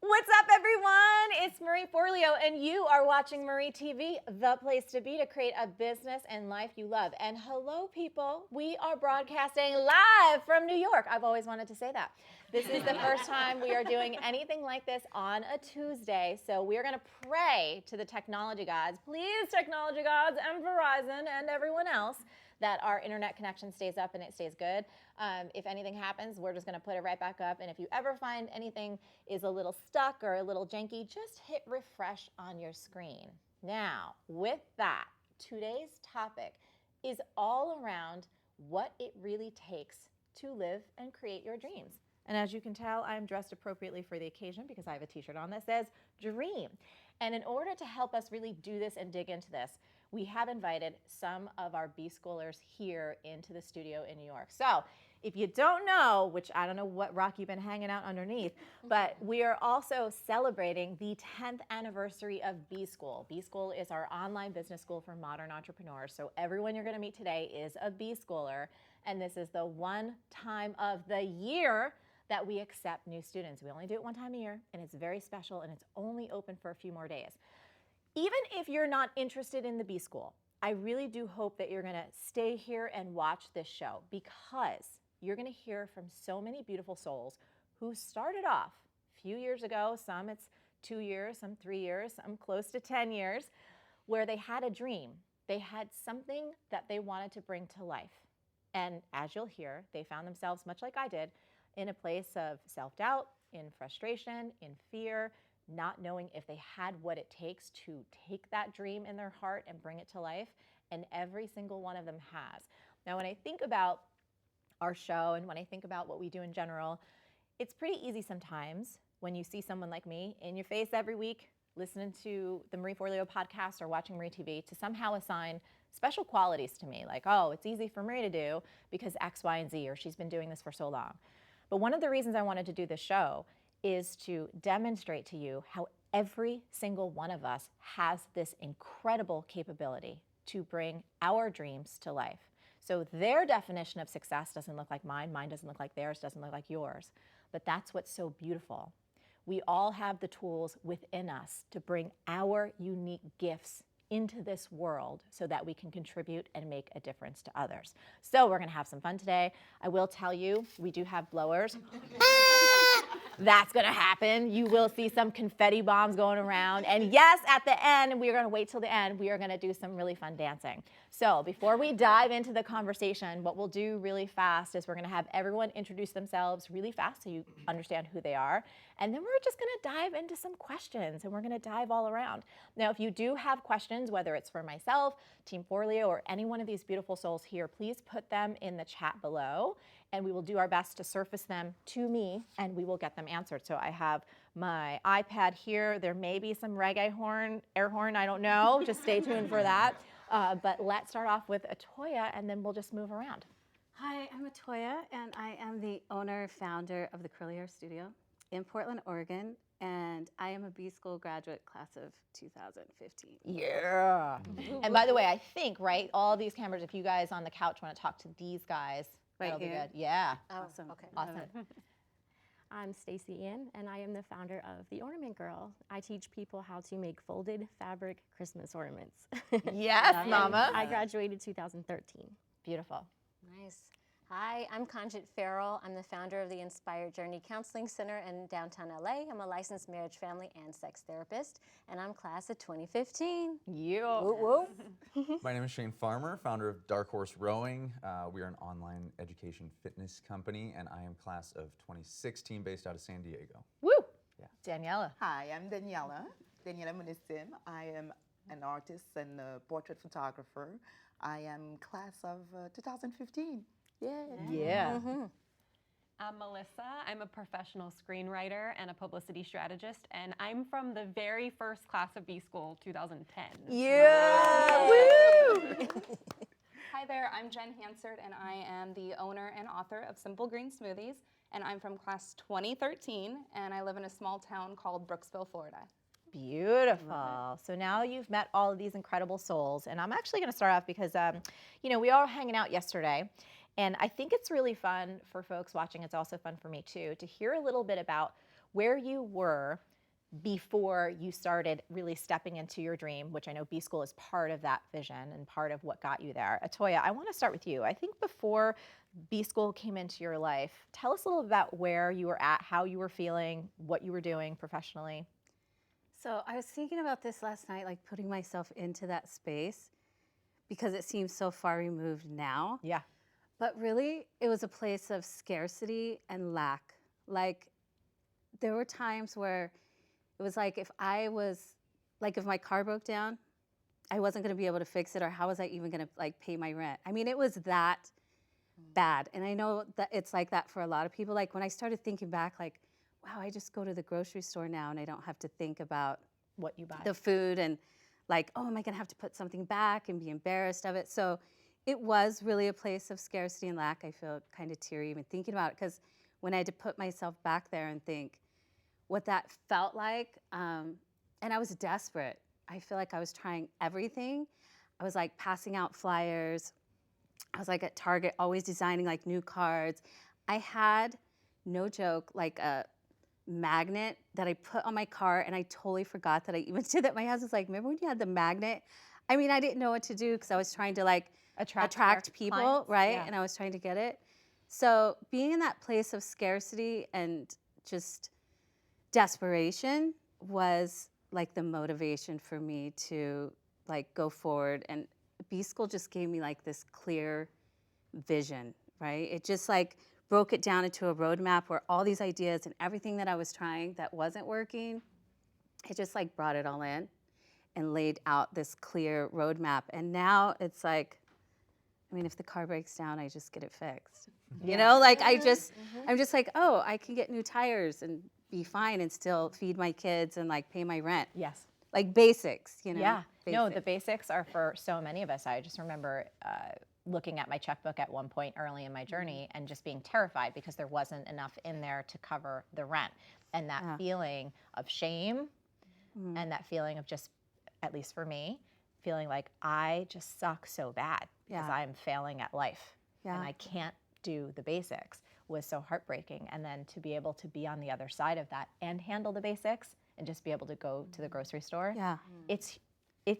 What's up, everyone? It's Marie Forleo, and you are watching MarieTV, the place to be to create a business and life you love. And hello, people. We are broadcasting live from New York. I've always wanted to say that. This is the first time we are doing anything like this on a Tuesday. So we are going to pray to the technology gods, please, technology gods, and Verizon and everyone else, that our internet connection stays up and it stays good. If anything happens, we're just gonna put it right back up. And if you ever find anything is a little stuck or a little janky, just hit refresh on your screen. Now, with that, today's topic is all around what it really takes to live and create your dreams. And as you can tell, I'm dressed appropriately for the occasion because I have a t-shirt on that says dream. And in order to help us really do this and dig into this, we have invited some of our B-Schoolers here into the studio in New York. So if you don't know, which I don't know what rock you've been hanging out underneath, but we are also celebrating the 10th anniversary of B-School. B-School is our online business school for modern entrepreneurs. So everyone you're gonna meet today is a B-Schooler, and this is the one time of the year that we accept new students. We only do it one time a year, and it's very special, and it's only open for a few more days. Even if you're not interested in the B-School, I really do hope that you're gonna stay here and watch this show, because you're gonna hear from so many beautiful souls who started off a few years ago, some it's 2 years, some 3 years, some close to 10 years, where they had a dream. They had something that they wanted to bring to life. And as you'll hear, they found themselves, much like I did, in a place of self-doubt, in frustration, in fear, not knowing if they had what it takes to take that dream in their heart and bring it to life, and every single one of them has. Now, when I think about our show and when I think about what we do in general, it's pretty easy sometimes when you see someone like me in your face every week, listening to the Marie Forleo podcast or watching MarieTV, to somehow assign special qualities to me, like, oh, it's easy for Marie to do because X, Y, and Z, or she's been doing this for so long. But one of the reasons I wanted to do this show is to demonstrate to you how every single one of us has this incredible capability to bring our dreams to life. So their definition of success doesn't look like mine, mine doesn't look like theirs, doesn't look like yours. But that's what's so beautiful. We all have the tools within us to bring our unique gifts into this world so that we can contribute and make a difference to others. So we're gonna have some fun today. I will tell you, we do have blowers. That's gonna happen. You will see some confetti bombs going around. And yes, at the end, we're gonna wait till the end, we are gonna do some really fun dancing. So before we dive into the conversation, what we'll do really fast is we're gonna have everyone introduce themselves really fast so you understand who they are. And then we're just gonna dive into some questions, and we're gonna dive all around. Now, if you do have questions, whether it's for myself, Team Forleo, or any one of these beautiful souls here, please put them in the chat below, and we will do our best to surface them to me, and we will get them answered. So I have my iPad here. There may be some reggae horn, air horn, I don't know. Just stay tuned for that. But let's start off with Atoya, and then we'll just move around. Hi, I'm Atoya, and I am the owner, founder of the Curly Hair Studio in Portland, Oregon, and I am a B-School graduate class of 2015. Yeah. And by the way, I think, right, all these cameras, if you guys on the couch want to talk to these guys, Right that'll be here? good. Yeah. Awesome. Okay. Awesome. I'm Stacy Ann, and I am the founder of The Ornament Girl. I teach people how to make folded fabric Christmas ornaments. Yes, And mama. I graduated 2013. Beautiful. Nice. Hi, I'm Conjit Farrell. I'm the founder of the Inspired Journey Counseling Center in downtown LA. I'm a licensed marriage, family, and sex therapist, and I'm class of 2015. Yeah. Woo woo. My name is Shane Farmer, founder of Dark Horse Rowing. We are an online education fitness company, and I am class of 2016 based out of San Diego. Woo. Yeah. Daniela. Hi, I'm Daniela Munisim. I am an artist and a portrait photographer. I am class of 2015. Yay. Yeah. I'm Melissa. I'm a professional screenwriter and a publicity strategist, and I'm from the very first class of B-School, 2010. Yeah. Woo. Hi there, I'm Jen Hansard, and I am the owner and author of Simple Green Smoothies, and I'm from class 2013, and I live in a small town called Brooksville, Florida. Beautiful. So now you've met all of these incredible souls, and I'm actually going to start off because, we all were hanging out yesterday, and I think it's really fun for folks watching. It's also fun for me too to hear a little bit about where you were before you started really stepping into your dream, which I know B School is part of that vision and part of what got you there. Atoya, I want to start with you. I think before B School came into your life, tell us a little about where you were at, how you were feeling, what you were doing professionally. So I was thinking about this last night, like putting myself into that space because it seems so far removed now. Yeah. But really, it was a place of scarcity and lack. Like, there were times where it was like if if my car broke down, I wasn't going to be able to fix it, or how was I even going to like pay my rent? I mean, it was that bad. And I know that it's like that for a lot of people. Like when I started thinking back, like, wow, I just go to the grocery store now and I don't have to think about What you buy. the food and like, oh, am I going to have to put something back and be embarrassed of it? So it was really a place of scarcity and lack. I feel kind of teary even thinking about it, because when I had to put myself back there and think what that felt like, and I was desperate. I feel like I was trying everything. I was like passing out flyers. I was like at Target always designing like new cards. I had, no joke, like a magnet that I put on my car, and I totally forgot that I even did that. My husband's like, remember when you had the magnet? I mean, I didn't know what to do because I was trying to like attract people, clients, right? yeah. And I was trying to get it. So being in that place of scarcity and just desperation was like the motivation for me to like go forward. And B School just gave me like this clear vision, right? It just like broke it down into a roadmap where all these ideas and everything that I was trying that wasn't working, it just like brought it all in and laid out this clear roadmap. And now it's like, I mean, if the car breaks down, I just get it fixed. You know, like I'm just like, oh, I can get new tires and be fine and still feed my kids and like pay my rent. Yes. Like basics, you know? Yeah. No, the Basics. basics are for so many of us. I just remember looking at my checkbook at one point early in my journey and just being terrified because there wasn't enough in there to cover the rent. And that feeling of shame and that feeling of just, at least for me, feeling like I just suck so bad because I'm failing at life and I can't do the basics was so heartbreaking. And then to be able to be on the other side of that and handle the basics and just be able to go to the grocery store, it's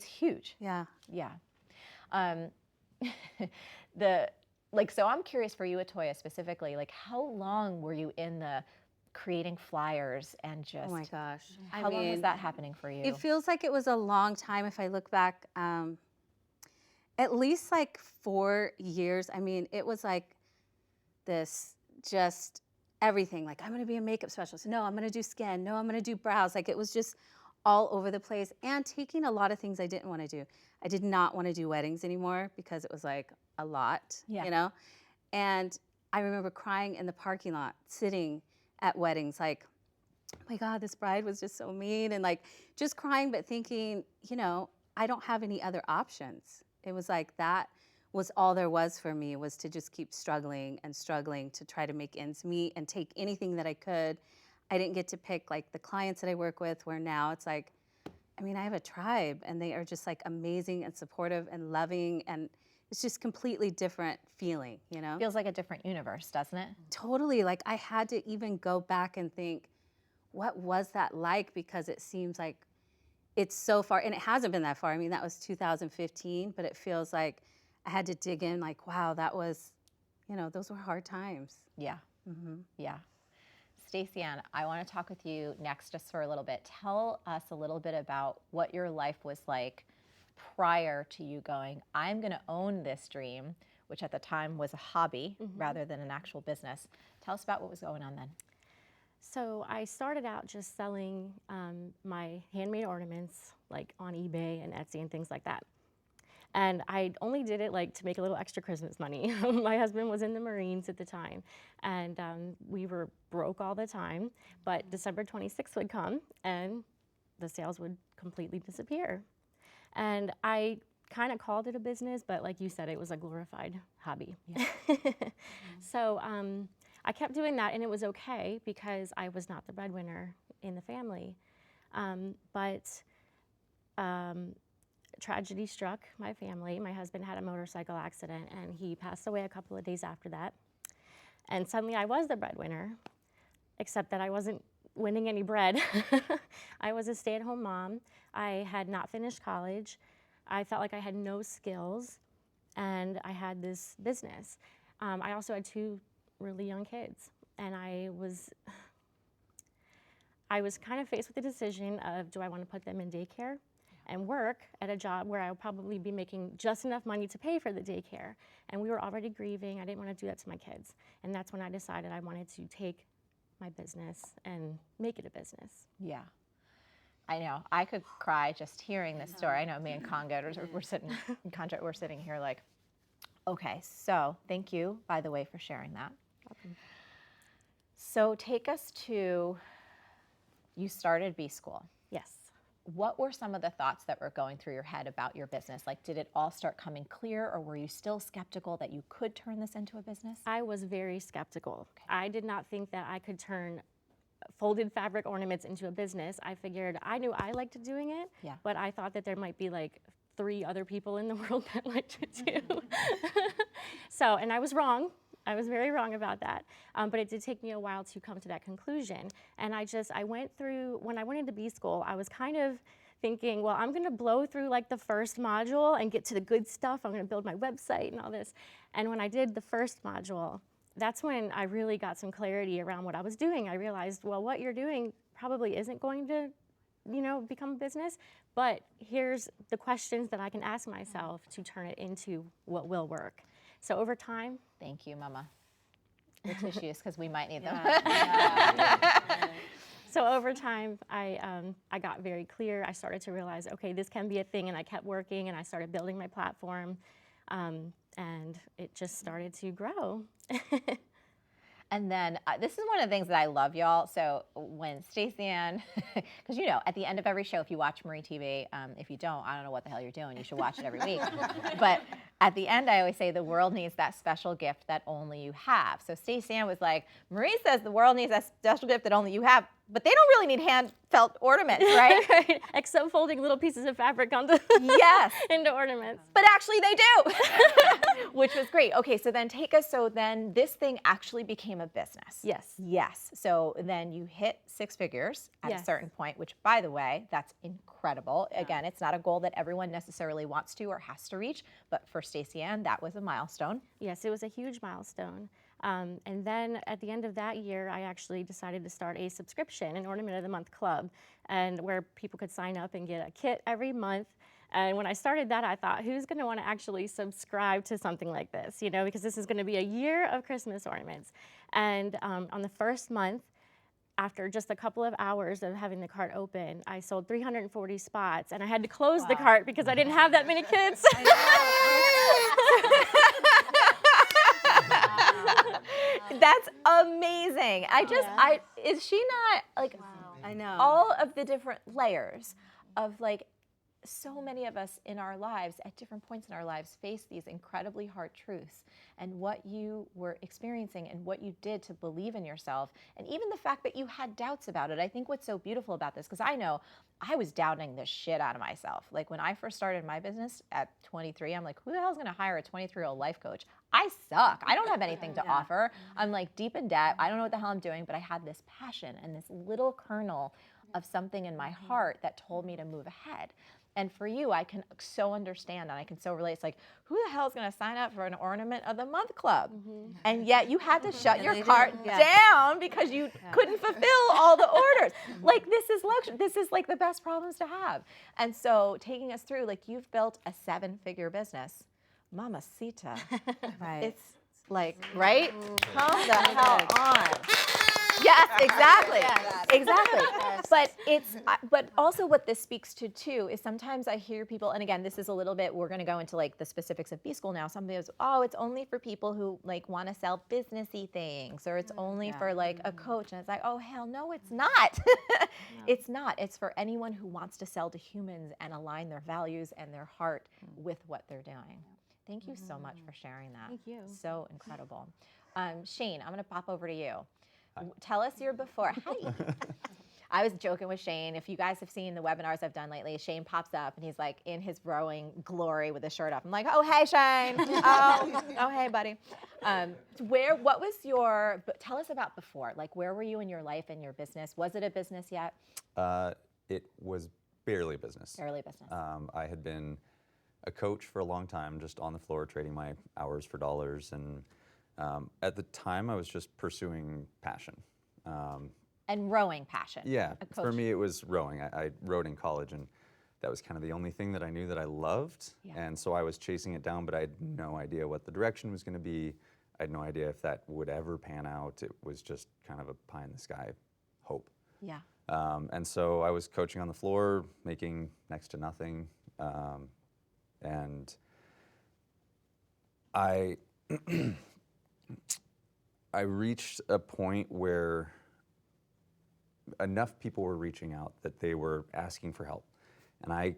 huge. Yeah. Yeah. So I'm curious for you, Atoya, specifically, like how long were you in the creating flyers and just, Oh my gosh. how long was that happening for you? It feels like it was a long time if I look back, at least like 4 years. I mean, it was like this just everything. Like, I'm going to be a makeup specialist. No, I'm going to do skin. No, I'm going to do brows. Like, it was just all over the place and taking a lot of things I didn't want to do. I did not want to do weddings anymore because it was like a lot, you know? And I remember crying in the parking lot, sitting at weddings, like, oh my God, this bride was just so mean, and like just crying, but thinking, you know, I don't have any other options. It was like that was all there was for me, was to just keep struggling and struggling to try to make ends meet and take anything that I could. I didn't get to pick like the clients that I work with, where now it's like, I mean, I have a tribe and they are just like amazing and supportive and loving, and it's just completely different feeling, you know? Feels like a different universe, doesn't it? Totally. Like I had to even go back and think, what was that like? Because it seems like it's so far, and it hasn't been that far. I mean, that was 2015, but it feels like I had to dig in like, wow, that was, you know, those were hard times. Yeah. Yeah. Stacey Ann, I want to talk with you next just for a little bit. Tell us a little bit about what your life was like prior to you going, I'm going to own this dream, which at the time was a hobby rather than an actual business. Tell us about what was going on then. So I started out just selling my handmade ornaments like on eBay and Etsy and things like that. And I only did it like to make a little extra Christmas money. My husband was in the Marines at the time, and we were broke all the time. But December 26th would come, and the sales would completely disappear. And I kind of called it a business, but like you said, it was a glorified hobby. So I kept doing that, and it was okay because I was not the breadwinner in the family. Tragedy struck my family. My husband had a motorcycle accident, and he passed away a couple of days after that. And suddenly I was the breadwinner, except that I wasn't winning any bread. I was a stay-at-home mom. I had not finished college. I felt like I had no skills, and I had this business. I also had 2 really young kids, and I was kind of faced with the decision of, do I want to put them in daycare and work at a job where I would probably be making just enough money to pay for the daycare? And we were already grieving. I didn't want to do that to my kids. And that's when I decided I wanted to take my business and make it a business. Yeah. I know. I could cry just hearing this story. I know me and Congo, we're sitting here like, okay, so thank you, by the way, for sharing that. Welcome. So take us to, you started B School. Yes. What were some of the thoughts that were going through your head about your business? Like, did it all start coming clear, or were you still skeptical that you could turn this into a business? I was very skeptical. Okay. I did not think that I could turn folded fabric ornaments into a business. I figured, I knew I liked doing it, but I thought that there might be like 3 other people in the world that liked it too. So, and I was wrong. I was very wrong about that. But it did take me a while to come to that conclusion. And I went through, when I went into B School, I was kind of thinking, well, I'm gonna blow through like the first module and get to the good stuff. I'm gonna build my website and all this. And when I did the first module, that's when I really got some clarity around what I was doing. I realized, well, what you're doing probably isn't going to, become a business, but here's the questions that I can ask myself to turn it into what will work. So over time. Thank you, Mama. The tissues, because we might need them. So over time, I got very clear. I started to realize, okay, this can be a thing, and I kept working, and I started building my platform, and it just started to grow. And then this is one of the things that I love, y'all. So when Stacey Ann, because at the end of every show, if you watch MarieTV, if you don't, I don't know what the hell you're doing. You should watch it every week. But at the end, I always say the world needs that special gift that only you have. So Stacey Ann was like, Marie says the world needs that special gift that only you have, but they don't really need hand felt ornaments, right? Right. Except folding little pieces of fabric onto yes. into ornaments. But actually they do, which was great. Okay, so then so then this thing actually became a business. Yes. Yes. So then you hit 6 figures at a certain point, which, by the way, that's incredible. Yeah. Again, it's not a goal that everyone necessarily wants to or has to reach, but for Stacey Ann, that was a milestone. Yes, it was a huge milestone. And then at the end of that year, I actually decided to start a subscription, an Ornament of the Month club, and where people could sign up and get a kit every month. And when I started that, I thought, who's going to want to actually subscribe to something like this? Because this is going to be a year of Christmas ornaments. And on the first month, after just a couple of hours of having the cart open, I sold 340 spots, and I had to close the cart because I didn't have that many kits. That's amazing. Is she not like, I know. all of the different layers of like, so many of us in our lives at different points in our lives face these incredibly hard truths, and what you were experiencing and what you did to believe in yourself, and even the fact that you had doubts about it. I think what's so beautiful about this, because I know I was doubting the shit out of myself. Like when I first started my business at 23, I'm like, who the hell is going to hire a 23-year-old life coach? I suck. I don't have anything to offer. I'm like deep in debt. I don't know what the hell I'm doing, but I had this passion and this little kernel of something in my heart that told me to move ahead. And for you, I can so understand and I can so relate. It's like, who the hell is going to sign up for an Ornament of the Month club? And yet you had to shut your cart down because you couldn't fulfill all the orders. Like, this is luxury. This is like the best problems to have. And so taking us through, like, you've built a 7-figure business. Mamacita. Right. It's like, right? Come the hell on. Yes, exactly. Exactly. But also what this speaks to too is sometimes I hear people, and again, this is a little bit, we're going to go into like the specifics of B School now. Somebody goes, oh, it's only for people who like want to sell businessy things, or it's only for like a coach. And it's like, oh, hell no, it's not. It's not. It's for anyone who wants to sell to humans and align their values and their heart with what they're doing. Thank you so much for sharing that. Thank you. So incredible. Shane, I'm going to pop over to you. Tell us your before. Hi. I was joking with Shane. If you guys have seen the webinars I've done lately, Shane pops up and he's like in his rowing glory with his shirt off. I'm like, oh, hey, Shane. Oh, hey, buddy. What was tell us about before. Like, where were you in your life and your business? Was it a business yet? It was barely a business. Barely a business. I had been a coach for a long time, just on the floor, trading my hours for dollars. And at the time, I was just pursuing passion. And rowing passion. Yeah, for me, it was rowing. I rowed in college, and that was kind of the only thing that I knew that I loved. Yeah. And so I was chasing it down, but I had no idea what the direction was going to be. I had no idea if that would ever pan out. It was just kind of a pie in the sky hope. Yeah. And so I was coaching on the floor, making next to nothing. And I I reached a point where enough people were reaching out that they were asking for help. And I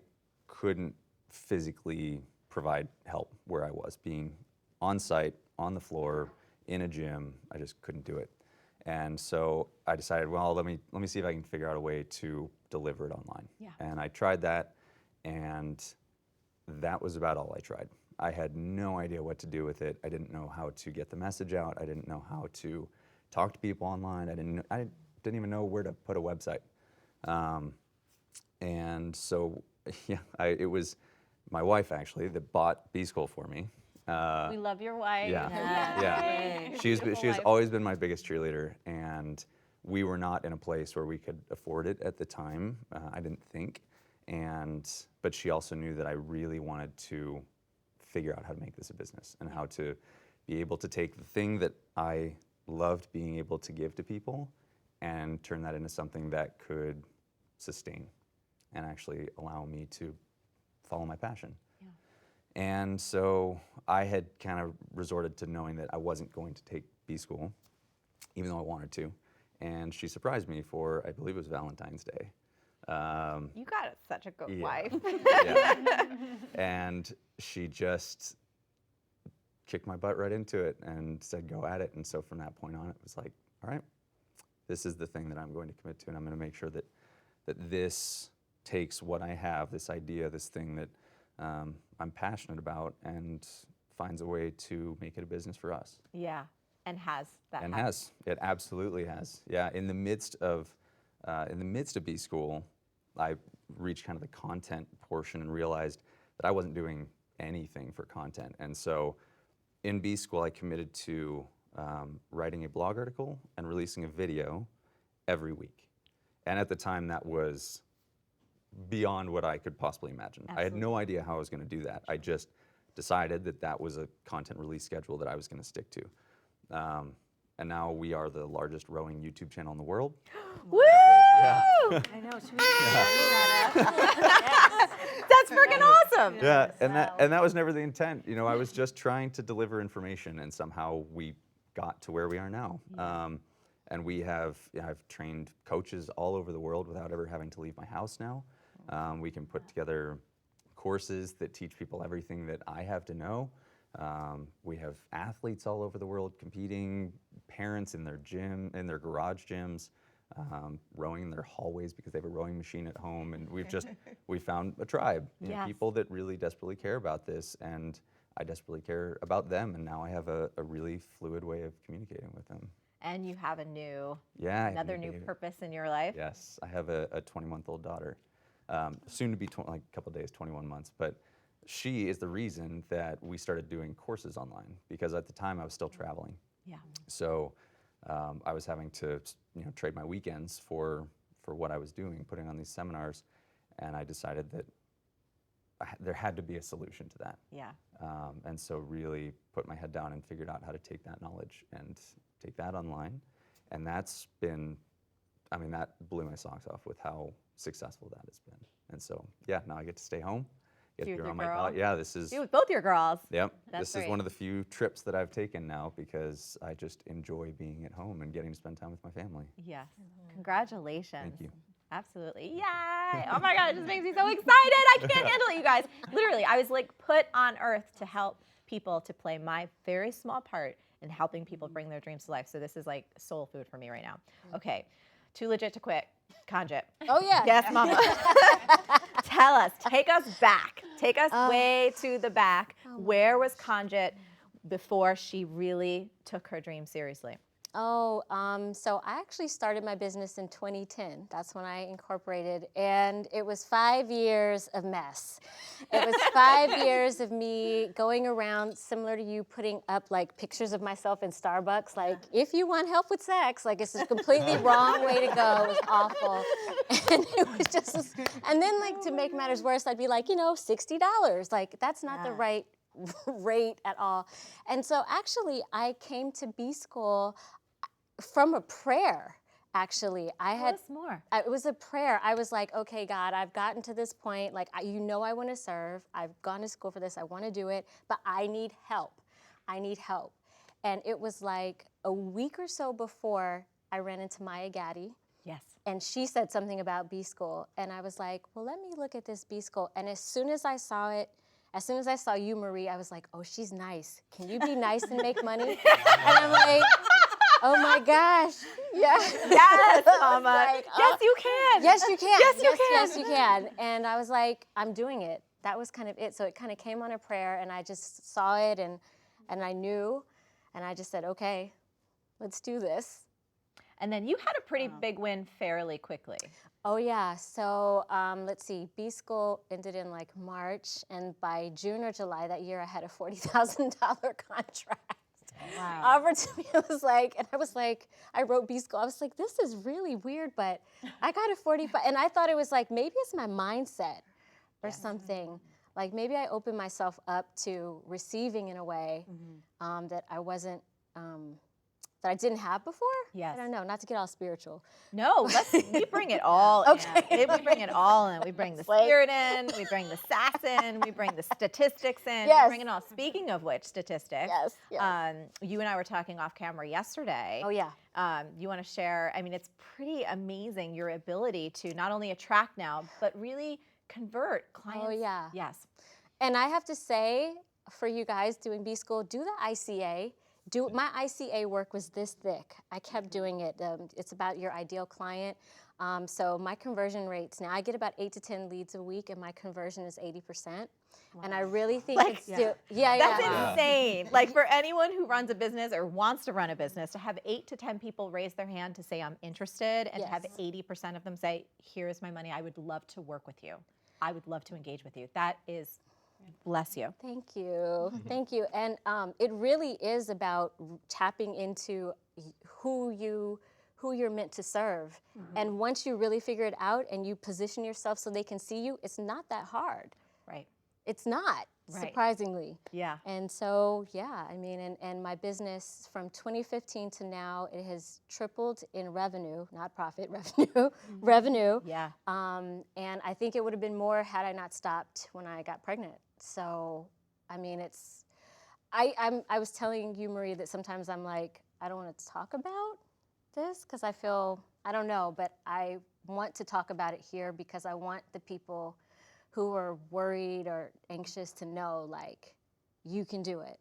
couldn't physically provide help where I was, being on site, on the floor, in a gym. I just couldn't do it. And so I decided, well, let me see if I can figure out a way to deliver it online. Yeah. And I tried that, and that was about all I tried. I had no idea what to do with it. I didn't know how to get the message out. I didn't know how to talk to people online. I didn't even know where to put a website. And so, yeah, it was my wife actually that bought B-School for me. We love your wife. Yeah. She's always been my biggest cheerleader, and we were not in a place where we could afford it at the time. I didn't think, but she also knew that I really wanted to figure out how to make this a business and how to be able to take the thing that I loved being able to give to people and turn that into something that could sustain and actually allow me to follow my passion. Yeah. And so I had kind of resorted to knowing that I wasn't going to take B-School, even though I wanted to. And she surprised me for, I believe it was Valentine's Day. You got such a good wife. Yeah. And she just kicked my butt right into it and said, go at it. And so from that point on, it was like, all right, this is the thing that I'm going to commit to, and I'm going to make sure that this takes what I have, this idea, this thing that I'm passionate about, and finds a way to make it a business for us. Yeah, and has that. And has. It absolutely has. Yeah, in the midst of B-School, I reached kind of the content portion and realized that I wasn't doing anything for content. And so in B-School, I committed to writing a blog article and releasing a video every week. And at the time, that was beyond what I could possibly imagine. Absolutely. I had no idea how I was going to do that. I just decided that that was a content release schedule that I was going to stick to. And now we are the largest rowing YouTube channel in the world. Woo! Yeah. I know. Should we That's freaking awesome. Yeah, and that was never the intent. You know, I was just trying to deliver information, and somehow we got to where we are now. And I've trained coaches all over the world without ever having to leave my house now. We can put together courses that teach people everything that I have to know. We have athletes all over the world competing, parents in their garage gyms, rowing in their hallways because they have a rowing machine at home. And we found a tribe, Yes. people that really desperately care about this, and I desperately care about them. And now I have a really fluid way of communicating with them. And you have another new baby. purpose in your life. Yes, I have a 20-month-old daughter, soon to be like a couple days, 21 months. But she is the reason that we started doing courses online, because at the time I was still traveling. Yeah. So I was having to trade my weekends for what I was doing, putting on these seminars, and I decided that there had to be a solution to that. Yeah. And so really put my head down and figured out how to take that knowledge and take that online. And that blew my socks off with how successful that has been. And so, yeah, now I get to stay home. Get to Be be with around your my girl. daughter. Yeah, this is. Be with both your girls. Yep. That's This is great. one of the few trips that I've taken now because I just enjoy being at home and getting to spend time with my family. Yes. Congratulations. Thank you. Absolutely. Yay. Oh my God, it just makes me so excited. I can't handle it, you guys. Literally, I was like put on earth to help people, to play my very small part in helping people bring their dreams to life. So this is like soul food for me right now. Okay. Too legit to quit. Conjit. Oh yeah. Yes, Mama. Tell us. Take us back. Take us way to the back. Where was Conjit before she really took her dream seriously? Oh, so I actually started my business in 2010. That's when I incorporated, and it was 5 years of mess. It was 5 years of me going around, similar to you, putting up like pictures of myself in Starbucks, like, if you want help with sex, like it's a completely wrong way to go. It was awful. And it was just, and then like to make matters worse, I'd be like, $60. Like that's not the right rate at all. And so actually I came to B School from a prayer. Actually, Tell us more. it was a prayer. I was like, okay, God, I've gotten to this point. Like, I want to serve. I've gone to school for this. I want to do it, but I need help. I need help. And it was like a week or so before I ran into Maya Gaddy. Yes. And she said something about B School. And I was like, well, let me look at this B School. And as soon as I saw it, as soon as I saw you, Marie, I was like, oh, she's nice. Can you be nice and make money? And I'm like, oh my gosh. Yeah. Yes, Mama. Like, yes, you can. Yes, you can. Yes, you can. Yes, you can. And I was like, I'm doing it. That was kind of it. So it kind of came on a prayer, and I just saw it, and I knew, and I just said, okay, let's do this. And then you had a pretty big win fairly quickly. Oh yeah, so let's see, B School ended in like March, and by June or July that year I had a $40,000 contract. Wow. Offered to me. I was like, I wrote B School. I was like, this is really weird, but I got a 45, and I thought it was like, maybe it's my mindset or something. Like maybe I opened myself up to receiving in a way that I wasn't, that I didn't have before. Yes. I don't know, not to get all spiritual. No, we bring it all Okay. in. We bring it all in. We bring the spirit in, we bring the sass in, we bring the statistics in, Yes. we bring it all. Speaking of which, statistics. Yes. You and I were talking off camera yesterday. Oh yeah. You want to share, I mean, it's pretty amazing your ability to not only attract now, but really convert clients. Oh yeah. Yes. And I have to say, for you guys doing B School, do the ICA. My ICA work was this thick. I kept doing it. It's about your ideal client. So my conversion rates, now I get about 8 to 10 leads a week, and my conversion is 80%. Wow. And I really think it's still, That's insane. Like for anyone who runs a business or wants to run a business, to have 8 to 10 people raise their hand to say I'm interested, and to have 80% of them say, here's my money, I would love to work with you. I would love to engage with you. That is, bless you. Thank you. Thank you. And it really is about tapping into who you're meant to serve. And once you really figure it out and you position yourself so they can see you, it's not that hard. Right. It's not, surprisingly. Yeah. And so, yeah, I mean, and my business from 2015 to now, it has tripled in revenue, not profit, revenue, revenue. Yeah. And I think it would have been more had I not stopped when I got pregnant. So, I mean, I was telling you, Marie, that sometimes I'm like, I don't want to talk about this because I feel, I don't know, but I want to talk about it here because I want the people who are worried or anxious to know, like, you can do it.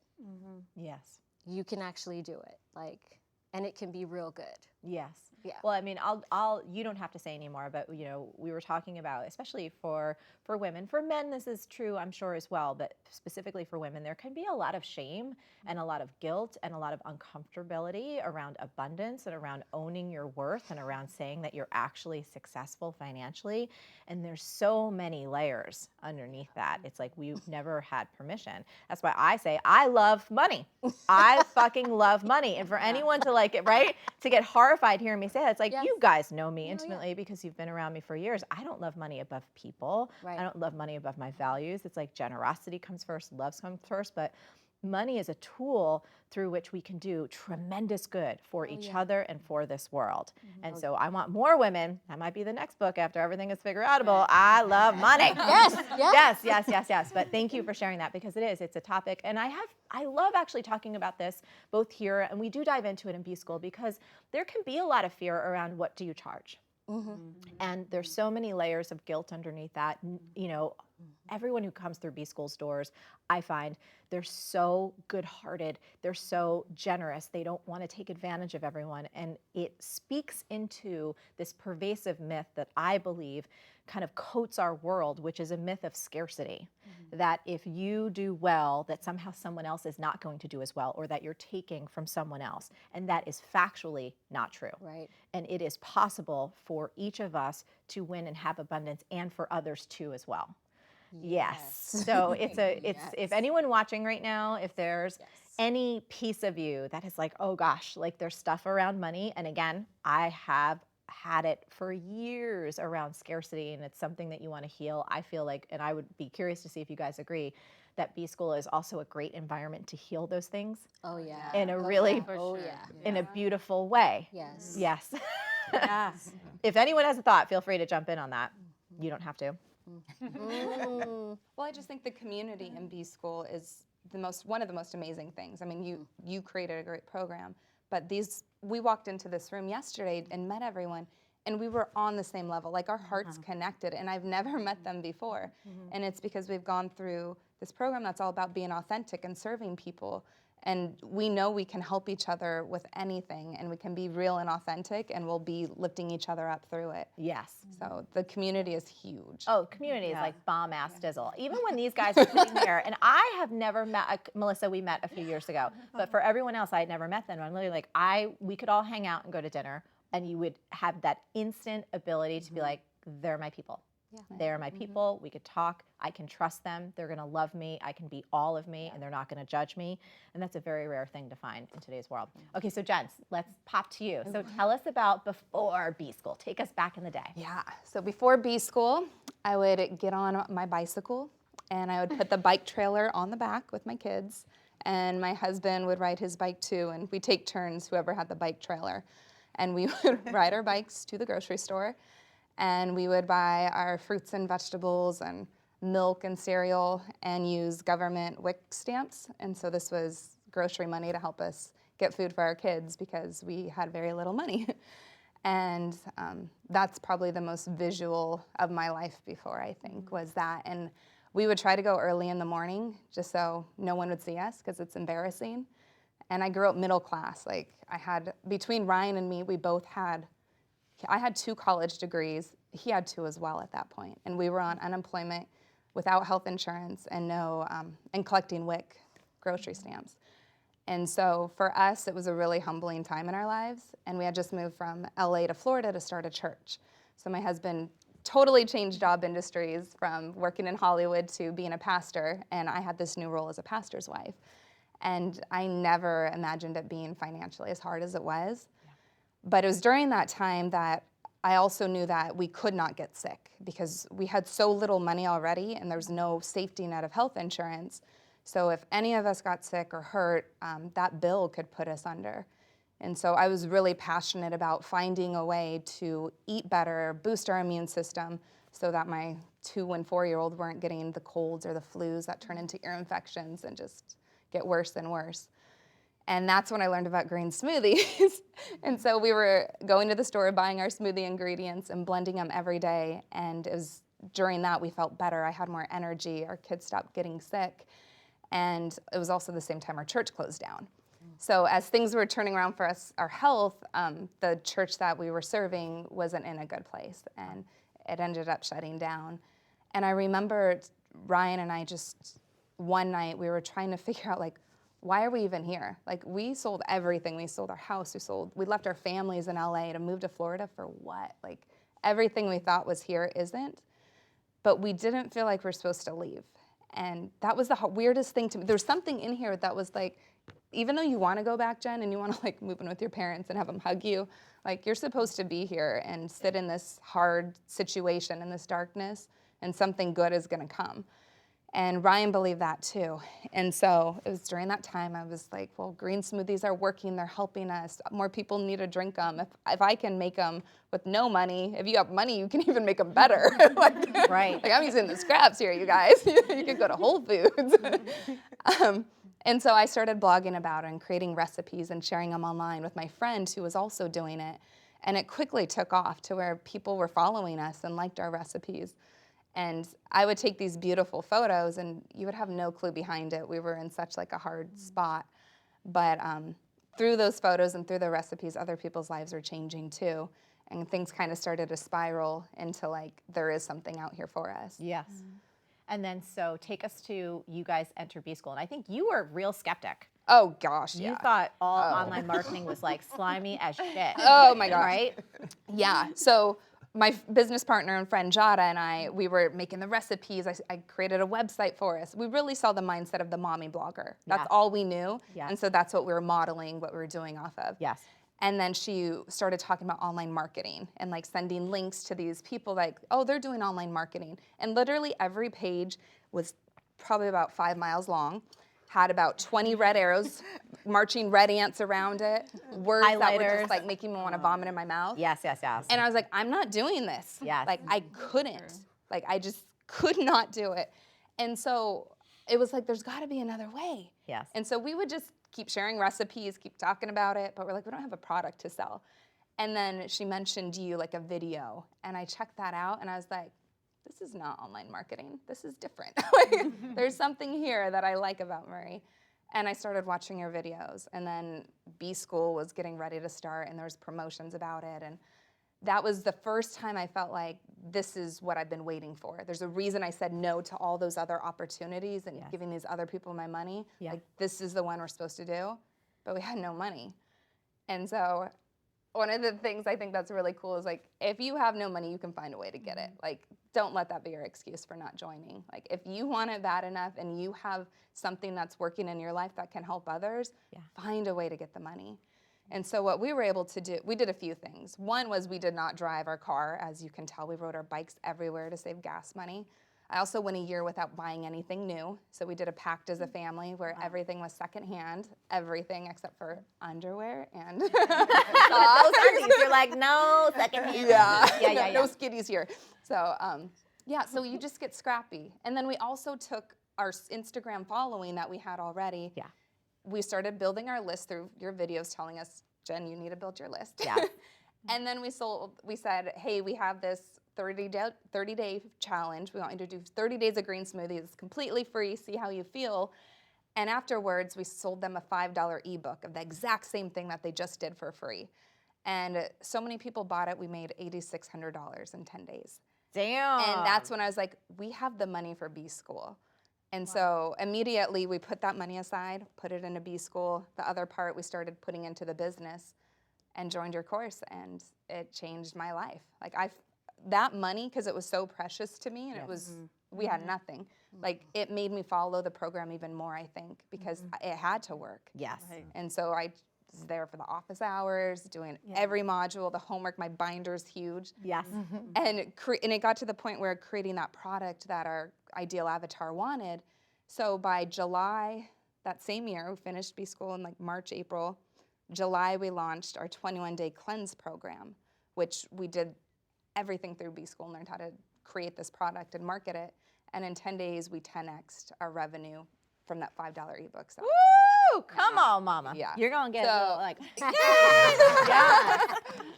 Yes. You can actually do it, like, and it can be real good. Yes. Yeah. Well, I mean, you don't have to say anymore, but we were talking about, especially for women, for men, this is true, I'm sure as well, but specifically for women, there can be a lot of shame and a lot of guilt and a lot of uncomfortability around abundance and around owning your worth and around saying that you're actually successful financially. And there's so many layers underneath that. It's like we've never had permission. That's why I say I love money. I fucking love money. And for anyone to to get horrified hearing me say that, it's like, you guys know me intimately because you've been around me for years. I don't love money above people. Right. I don't love money above my values. It's like generosity comes first, love comes first, but money is a tool through which we can do tremendous good for each other and for this world. And so I want more women, that might be the next book after everything is figure outable, I love money. Yes. But thank you for sharing that because it's a topic. And I love actually talking about this both here, and we do dive into it in B School because there can be a lot of fear around what do you charge? And there's so many layers of guilt underneath that. Everyone who comes through B School's doors, I find they're so good-hearted, they're so generous, they don't want to take advantage of everyone, and it speaks into this pervasive myth that I believe kind of coats our world, which is a myth of scarcity, that if you do well, that somehow someone else is not going to do as well, or that you're taking from someone else, and that is factually not true. Right. And it is possible for each of us to win and have abundance, and for others too as well. Yes. So it's if anyone watching right now, if there's any piece of you that is like, oh gosh, like there's stuff around money. And again, I have had it for years around scarcity, and it's something that you want to heal. I feel like, and I would be curious to see if you guys agree, that B School is also a great environment to heal those things Oh yeah. in a really, in a beautiful way. Yes. Yes. Yeah. If anyone has a thought, feel free to jump in on that. You don't have to. Well, I just think the community in B School is one of the most amazing things. I mean, you created a great program, but we walked into this room yesterday and met everyone, and we were on the same level. Like our hearts connected, and I've never met them before. And it's because we've gone through this program that's all about being authentic and serving people. And we know we can help each other with anything, and we can be real and authentic, and we'll be lifting each other up through it. Yes. So the community is huge. Oh, community is like bomb-ass dizzle. Even when these guys are sitting there, and I have never met, Melissa, we met a few years ago, but for everyone else, I had never met them. I'm literally like, we could all hang out and go to dinner, and you would have that instant ability to be like, they're my people. Yeah. They're my people. We could talk. I can trust them. They're going to love me. I can be all of me, and they're not going to judge me. And that's a very rare thing to find in today's world. Okay, so Jen, let's pop to you. So tell us about before B School. Take us back in the day. Yeah, so before B School, I would get on my bicycle, and I would put the bike trailer on the back with my kids, and my husband would ride his bike too, and we'd take turns, whoever had the bike trailer. And we would ride our bikes to the grocery store, and we would buy our fruits and vegetables and milk and cereal and use government WIC stamps. And so this was grocery money to help us get food for our kids because we had very little money. And that's probably the most visual of my life before, I think, was that. And we would try to go early in the morning just so no one would see us because it's embarrassing. And I grew up middle class. Like between Ryan and me, I had 2 college degrees. He had 2 as well at that point. And we were on unemployment without health insurance and and collecting WIC grocery stamps. And so for us, it was a really humbling time in our lives. And we had just moved from LA to Florida to start a church. So my husband totally changed job industries from working in Hollywood to being a pastor. And I had this new role as a pastor's wife. And I never imagined it being financially as hard as it was. But it was during that time that I also knew that we could not get sick because we had so little money already and there's no safety net of health insurance. So if any of us got sick or hurt, that bill could put us under. And so I was really passionate about finding a way to eat better, boost our immune system so that my 2- and 4-year-old weren't getting the colds or the flus that turn into ear infections and just get worse and worse. And that's when I learned about green smoothies. And so we were going to the store, buying our smoothie ingredients and blending them every day. And it was during that we felt better. I had more energy. Our kids stopped getting sick. And it was also the same time our church closed down. So as things were turning around for us, our health, the church that we were serving wasn't in a good place. And it ended up shutting down. And I remember Ryan and I just, one night, we were trying to figure out, like, why are we even here? Like, we sold everything. We sold our house. We left our families in LA to move to Florida for what? Like, everything we thought was here isn't. But we didn't feel like we're supposed to leave. And that was the weirdest thing to me. There's something in here that was like, even though you want to go back, Jen, and you want to like move in with your parents and have them hug you, like you're supposed to be here and sit in this hard situation, in this darkness, and something good is going to come. And Ryan believed that too. And so it was during that time I was like, well, green smoothies are working. They're helping us. More people need to drink them. If I can make them with no money, if you have money, you can even make them better. Right. Like I'm using the scraps here, you guys. You could go to Whole Foods. And so I started blogging about it and creating recipes and sharing them online with my friend who was also doing it. And it quickly took off to where people were following us and liked our recipes. And I would take these beautiful photos and you would have no clue behind it. We were in such like a hard spot. But through those photos and through the recipes, other people's lives are changing too. And things kind of started to spiral into like, there is something out here for us. Yes. And then so take us to you guys enter B School. And I think you were a real skeptic. Oh gosh, yeah. You thought all online marketing was like slimy as shit. Oh my gosh. Right? Yeah. So my business partner and friend Jada and I, we were making the recipes. I created a website for us. We really saw the mindset of the mommy blogger. That's all we knew. Yeah. And so that's what we were modeling, what we were doing off of. Yes. And then she started talking about online marketing and like sending links to these people like, oh, they're doing online marketing. And literally every page was probably about 5 miles long, had about 20 red arrows, marching red ants around it, words that were Highlighters. just like making me want to vomit in my mouth. Yes, yes, yes. And I was like, I'm not doing this. Yes. Like I couldn't. Like I just could not do it. And so it was like, there's gotta be another way. Yes. And so we would just keep sharing recipes, keep talking about it, but we're like, we don't have a product to sell. And then she mentioned you like a video, and I checked that out, and I was like, this is not online marketing. This is different. Like, there's something here that I like about Marie. And I started watching your videos, and then B School was getting ready to start, and there was promotions about it, and that was the first time I felt like this is what I've been waiting for. There's a reason I said no to all those other opportunities and giving these other people my money. Yeah. Like, this is the one we're supposed to do, but we had no money. And so one of the things I think that's really cool is like, if you have no money, you can find a way to get it. Like, don't let that be your excuse for not joining. Like, if you want it bad enough and you have something that's working in your life that can help others, find a way to get the money. And so what we were able to do, we did a few things. One was we did not drive our car. As you can tell, we rode our bikes everywhere to save gas money. I also went a year without buying anything new. So we did a pact as a family where everything was secondhand, everything except for underwear and Those undies, you're like, no, secondhand. yeah, no skitties here. So yeah, so you just get scrappy. And then we also took our Instagram following that we had already. Yeah. We started building our list through your videos telling us, Jen, you need to build your list. Yeah. And then we said, hey, we have this 30-day challenge. We want you to do 30 days of green smoothies. It's completely free. See how you feel. And afterwards, we sold them a $5 ebook of the exact same thing that they just did for free. And so many people bought it, we made $8,600 in 10 days. Damn. And that's when I was like, we have the money for B School. And so immediately we put that money aside, put it into B School. The other part we started putting into the business and joined your course, and it changed my life. Like that money, because it was so precious to me, and it was, we had nothing. Like it made me follow the program even more, I think, because it had to work. Yes. And so I was there for the office hours, doing every module, the homework, my binder's huge. Yes. And it got to the point where creating that product that our ideal avatar wanted. So by July that same year, we finished B School in like March, April. July, we launched our 21-day cleanse program, which we did everything through B School and learned how to create this product and market it. And in 10 days, we 10x'd our revenue from that $5 ebook. So. Woo! Come on, mama. Yeah. You're going to get a So- little, like, yeah.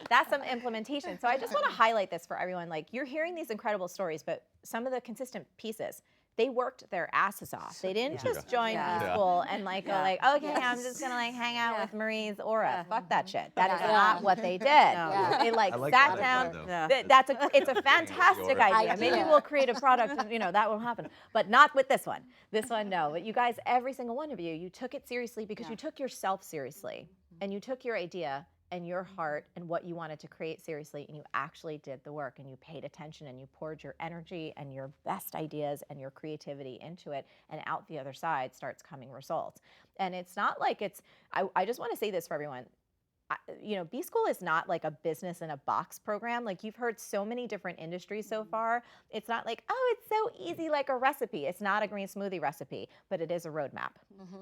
That's some implementation. So I just want to highlight this for everyone. Like, you're hearing these incredible stories, but some of the consistent pieces, they worked their asses off. They didn't just join B School and like go like, okay, I'm just gonna like hang out with Marie's aura. Fuck that shit. That is not what they did. They like, I like sat that down. idea, though. It's a fantastic idea. Maybe we'll create a product and that will happen. But not with this one. This one, no. But you guys, every single one of you, you took it seriously because you took yourself seriously. And you took your idea and your heart and what you wanted to create seriously, and you actually did the work, and you paid attention, and you poured your energy and your best ideas and your creativity into it, and out the other side starts coming results. And it's not like I just want to say this for everyone. B School is not like a business in a box program. Like you've heard so many different industries so far. It's not like, oh, it's so easy like a recipe. It's not a green smoothie recipe, but it is a roadmap,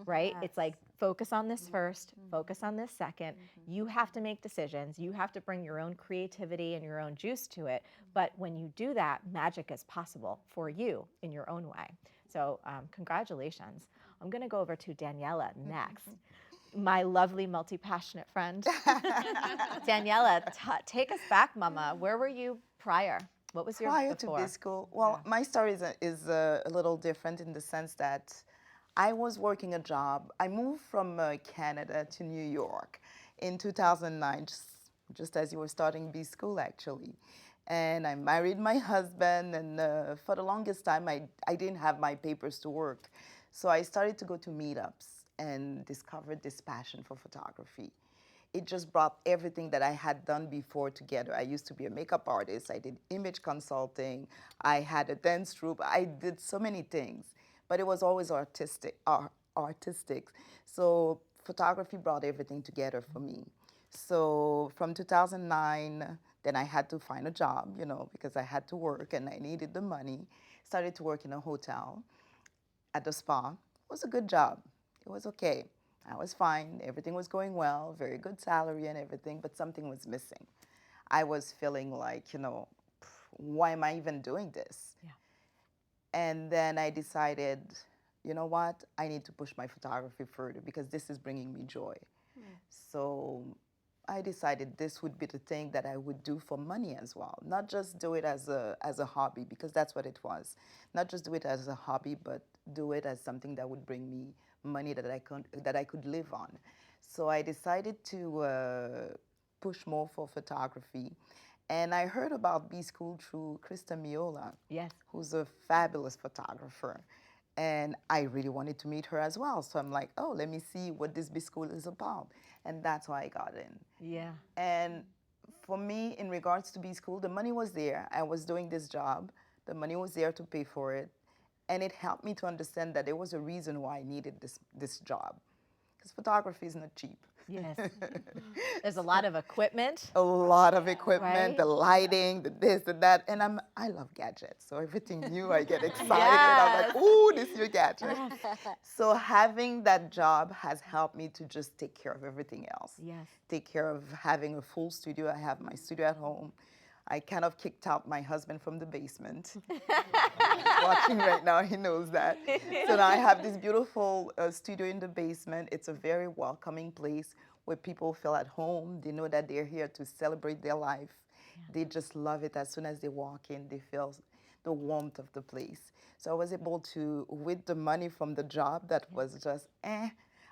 right? It's like focus on this first, focus on this second. You have to make decisions. You have to bring your own creativity and your own juice to it. But when you do that, magic is possible for you in your own way. So congratulations. I'm going to go over to Daniela next. My lovely, multi-passionate friend. Daniela, take us back, mama. Where were you prior? What was your Prior before? to B school, well, my story is a little different in the sense that I was working a job. I moved from Canada to New York in 2009, just as you were starting B school, actually. And I married my husband, and for the longest time, I didn't have my papers to work. So I started to go to meetups and discovered this passion for photography. It just brought everything that I had done before together. I used to be a makeup artist, I did image consulting, I had a dance troupe, I did so many things, but it was always artistic. So photography brought everything together for me. So from 2009, then I had to find a job, because I had to work and I needed the money. Started to work in a hotel at the spa. It was a good job. It was okay. I was fine. Everything was going well, very good salary and everything, but something was missing. I was feeling like, why am I even doing this? Yeah. And then I decided, you know what? I need to push my photography further because this is bringing me joy. So I decided this would be the thing that I would do for money as well. Not just do it as a hobby, because that's what it was. Not just do it as a hobby, but do it as something that would bring me money that I could live on. So I decided to push more for photography. And I heard about B School through Krista Miola, Yes. who's a fabulous photographer. And I really wanted to meet her as well. So I'm like, oh, let me see what this B School is about. And that's how I got in. Yeah. And for me, in regards to B School, the money was there. I was doing this job. The money was there to pay for it. And it helped me to understand that there was a reason why I needed this job. Because photography is not cheap. Yes. There's a lot of equipment. A lot of equipment, Right? the lighting, the this, the that. And I love gadgets. So everything new, I get excited. I'm Yes. like, ooh, this new gadget. So having that job has helped me to just take care of everything else. Yes. Take care of having a full studio. I have my studio at home. I kind of kicked out my husband from the basement. He's watching right now, he knows that. So now I have this beautiful studio in the basement. It's a very welcoming place where people feel at home. They know that they're here to celebrate their life. They just love it. As soon as they walk in, they feel the warmth of the place. So I was able to, with the money from the job that was just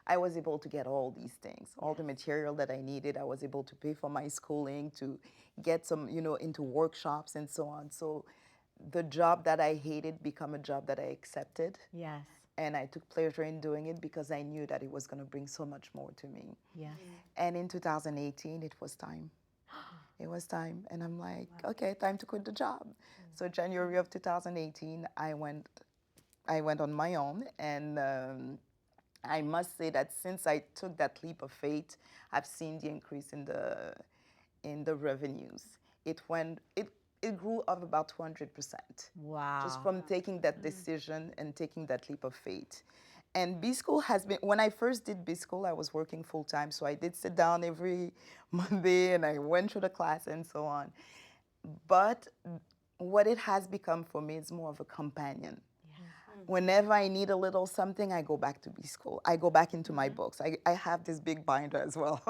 I was able to get all these things, all the material that I needed. I was able to pay for my schooling, to get some, into workshops and so on. So the job that I hated became a job that I accepted. Yes. And I took pleasure in doing it because I knew that it was going to bring so much more to me. Yes. And in 2018, it was time. It was time. And I'm like, okay, time to quit the job. So January of 2018, I went on my own, and I must say that since I took that leap of faith, I've seen the increase in the revenues. It grew up about 200%. Wow. Just from taking that decision and taking that leap of faith. And B School has been, when I first did B School, I was working full time. So I did sit down every Monday and I went through the class and so on. But what it has become for me is more of a companion. Whenever I need a little something, I go back to B School. I go back into my books. I have this big binder as well,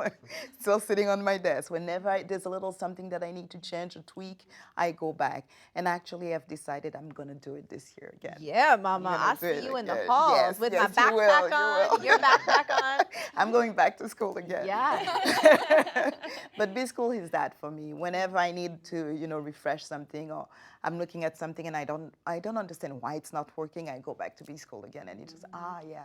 still sitting on my desk. Whenever there's a little something that I need to change or tweak, I go back. And actually, I've decided I'm going to do it this year again. Yeah, Mama. gonna I do it see you in the again. halls Yes, with yes, my you will, backpack you on, will. your backpack on. I'm going back to school again. Yeah. But B School is that for me. Whenever I need to, refresh something, or I'm looking at something and I don't understand why it's not working, I go back to B School again, and it's just yeah,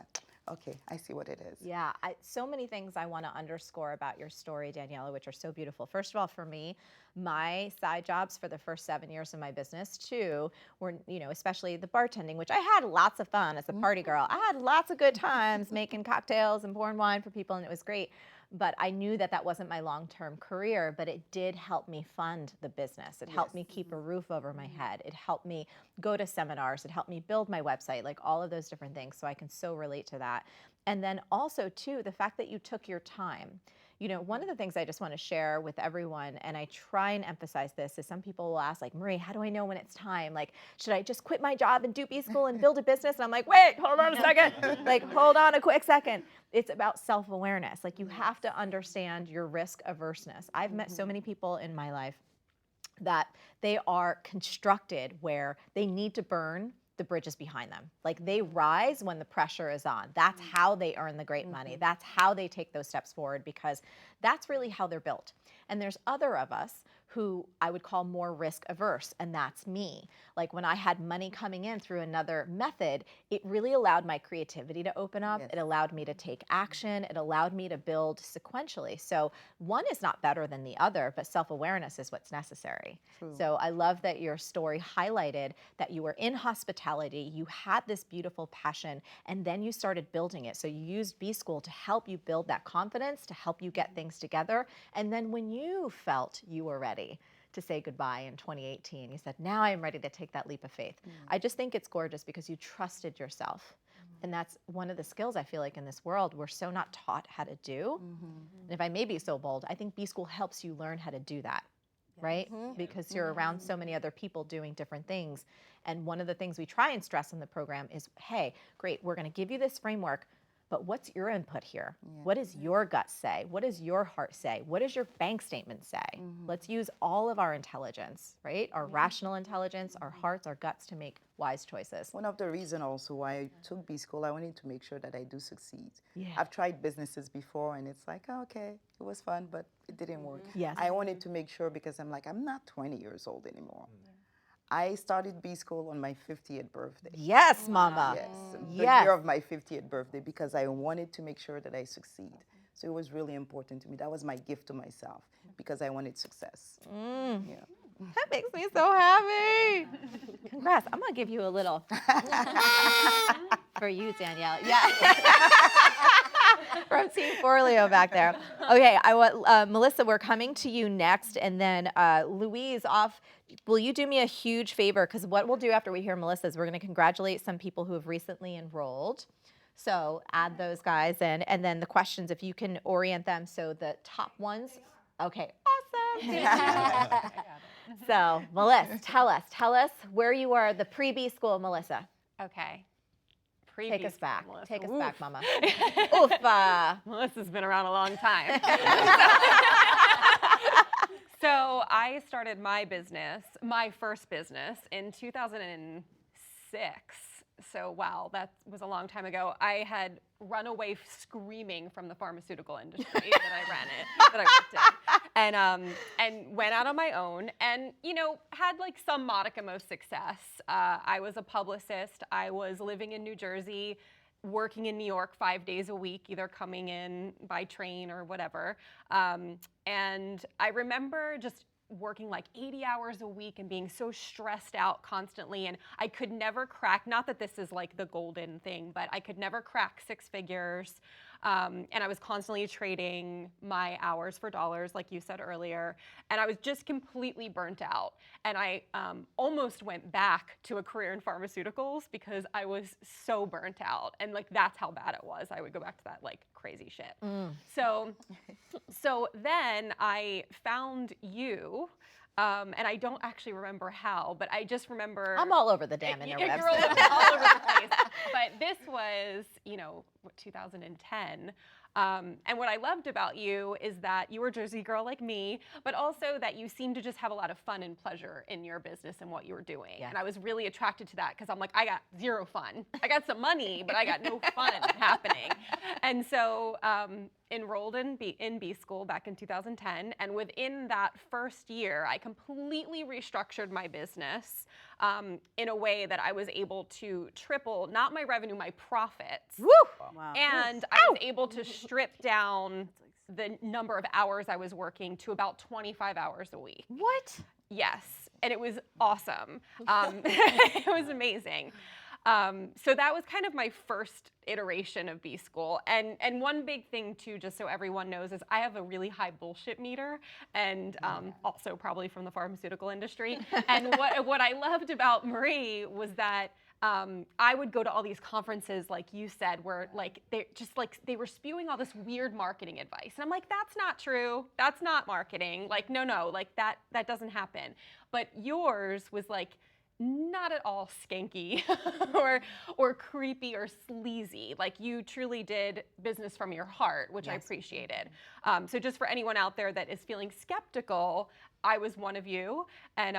okay, I see what it is. Yeah, so many things I want to underscore about your story, Daniela, which are so beautiful. First of all, for me, my side jobs for the first 7 years of my business too were, especially the bartending, which I had lots of fun as a party girl. I had lots of good times making cocktails and pouring wine for people, and it was great. But I knew that that wasn't my long-term career, but it did help me fund the business. It helped me keep a roof over my head. It helped me go to seminars. It helped me build my website, like all of those different things. So I can so relate to that. And then also too, the fact that you took your time. One of the things I just want to share with everyone, and I try and emphasize this, is some people will ask, like, Marie, how do I know when it's time? Like, should I just quit my job and do B School and build a business? And I'm like, wait, hold on a second. Like, hold on a quick second. It's about self-awareness. Like, you have to understand your risk averseness. I've met so many people in my life that they are constructed where they need to burn the bridges behind them. Like they rise when the pressure is on. That's how they earn the great money. That's how they take those steps forward, because that's really how they're built. And there's other of us who I would call more risk averse, and that's me. Like when I had money coming in through another method, it really allowed my creativity to open up. It allowed me to take action. It allowed me to build sequentially. So one is not better than the other, but self-awareness is what's necessary. So I love that your story highlighted that you were in hospitality, you had this beautiful passion, and then you started building it. So you used B-School to help you build that confidence, to help you get things together. And then when you felt you were ready to say goodbye in 2018, you said, now I'm ready to take that leap of faith. I just think it's gorgeous because you trusted yourself. And that's one of the skills I feel like in this world we're so not taught how to do. And if I may be so bold, I think B-School helps you learn how to do that, right? Because you're around so many other people doing different things. And one of the things we try and stress in the program is, hey, great, we're gonna give you this framework, but what's your input here? What does your gut say? What does your heart say? What does your bank statement say? Let's use all of our intelligence, right? Our rational intelligence, our hearts, our guts to make wise choices. One of the reasons also why I took B-School, I wanted to make sure that I do succeed. I've tried businesses before and it's like, oh, okay, it was fun, but it didn't work. I wanted to make sure because I'm like, I'm not 20 years old anymore. I started B-School on my 50th birthday. Yes, mama. The year of my 50th birthday, because I wanted to make sure that I succeed. So it was really important to me. That was my gift to myself because I wanted success. That makes me so happy. Congrats. I'm going to give you a little for you, Danielle. Yeah. From Team Forleo back there. Okay, I want Melissa, we're coming to you next, and then Louise off. Will you do me a huge favor? Because what we'll do after we hear Melissa is we're going to congratulate some people who have recently enrolled. So add those guys in, and then the questions, if you can orient them so the top ones. Okay, awesome. So Melissa, tell us where you are, the pre-B school, Melissa. Okay. Take us back. Melissa. Take us Oof. back, mama. Oof. Melissa's been around a long time. So I started my business, my first business, in 2006. So wow, that was a long time ago. I had run away screaming from the pharmaceutical industry that I worked in, and went out on my own, and had like some modicum of success. I was a publicist. I was living in New Jersey, working in New York 5 days a week, either coming in by train or whatever. And I remember just working like 80 hours a week and being so stressed out constantly, and I could never crack, not that this is like the golden thing, but I could never crack 6 figures. And I was constantly trading my hours for dollars, like you said earlier, and I was just completely burnt out. And I almost went back to a career in pharmaceuticals because I was so burnt out, and like that's how bad it was. I would go back to that like crazy shit. So then I found you. And I don't actually remember how, but I just remember. I'm all over the damn interwebs. You're all over the place. But this was, 2010. And what I loved about you is that you were a Jersey girl like me, but also that you seemed to just have a lot of fun and pleasure in your business and what you were doing. Yeah. And I was really attracted to that because I'm like, I got zero fun. I got some money, but I got no fun happening. And so enrolled in B School back in 2010. And within that first year, I completely restructured my business in a way that I was able to triple, not my revenue, my profits. Woo! Wow. And I was able to strip down the number of hours I was working to about 25 hours a week. What? Yes, and it was awesome. It was amazing. So that was kind of my first iteration of B School. And one big thing too, just so everyone knows, is I have a really high bullshit meter, and also probably from the pharmaceutical industry. And what I loved about Marie was that I would go to all these conferences, like you said, where like they were spewing all this weird marketing advice. And I'm like, that's not true. That's not marketing. Like, no, like that doesn't happen. But yours was like not at all skanky or creepy or sleazy. Like you truly did business from your heart, which I appreciated. So just for anyone out there that is feeling skeptical, I was one of you, and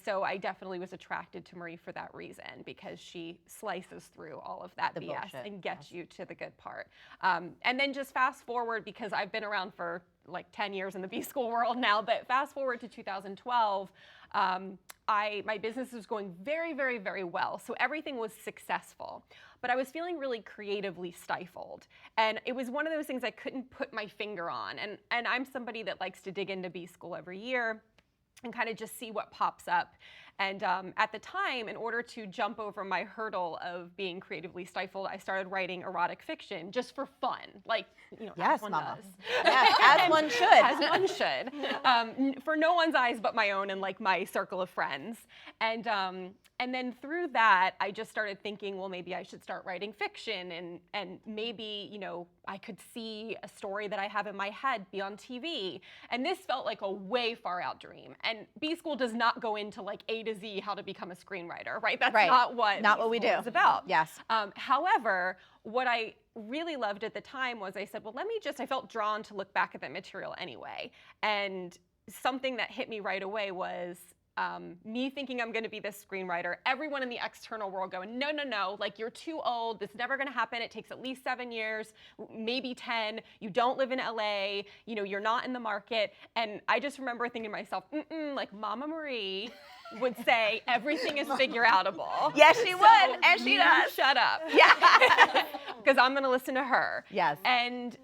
so I definitely was attracted to Marie for that reason, because she slices through all of that BS bullshit, and gets you to the good part. And then just fast forward, because I've been around for like 10 years in the B-School world now, but fast forward to 2012, my business was going very, very, very well. So everything was successful, but I was feeling really creatively stifled. And it was one of those things I couldn't put my finger on. And I'm somebody that likes to dig into B-School every year and kind of just see what pops up. And at the time, in order to jump over my hurdle of being creatively stifled, I started writing erotic fiction just for fun, like, Yes, as one Mama. does. Yes, as one should. As one should. For no one's eyes but my own and like my circle of friends. And then through that, I just started thinking, well, maybe I should start writing fiction, and maybe, I could see a story that I have in my head be on TV. And this felt like a way far out dream. And B-School does not go into like A to Z how to become a screenwriter, right? That's not what we do. is about. Yes. However, what I really loved at the time was I said, well, I felt drawn to look back at that material anyway. And something that hit me right away was me thinking I'm going to be this screenwriter, everyone in the external world going, no, like you're too old, this is never going to happen, it takes at least 7 years, maybe 10, you don't live in LA, you're not in the market. And I just remember thinking to myself, like Mama Marie would say, everything is figure-outable. Yes, she would, and she You does. Shut up. Yeah. Because I'm going to listen to her. Yes. And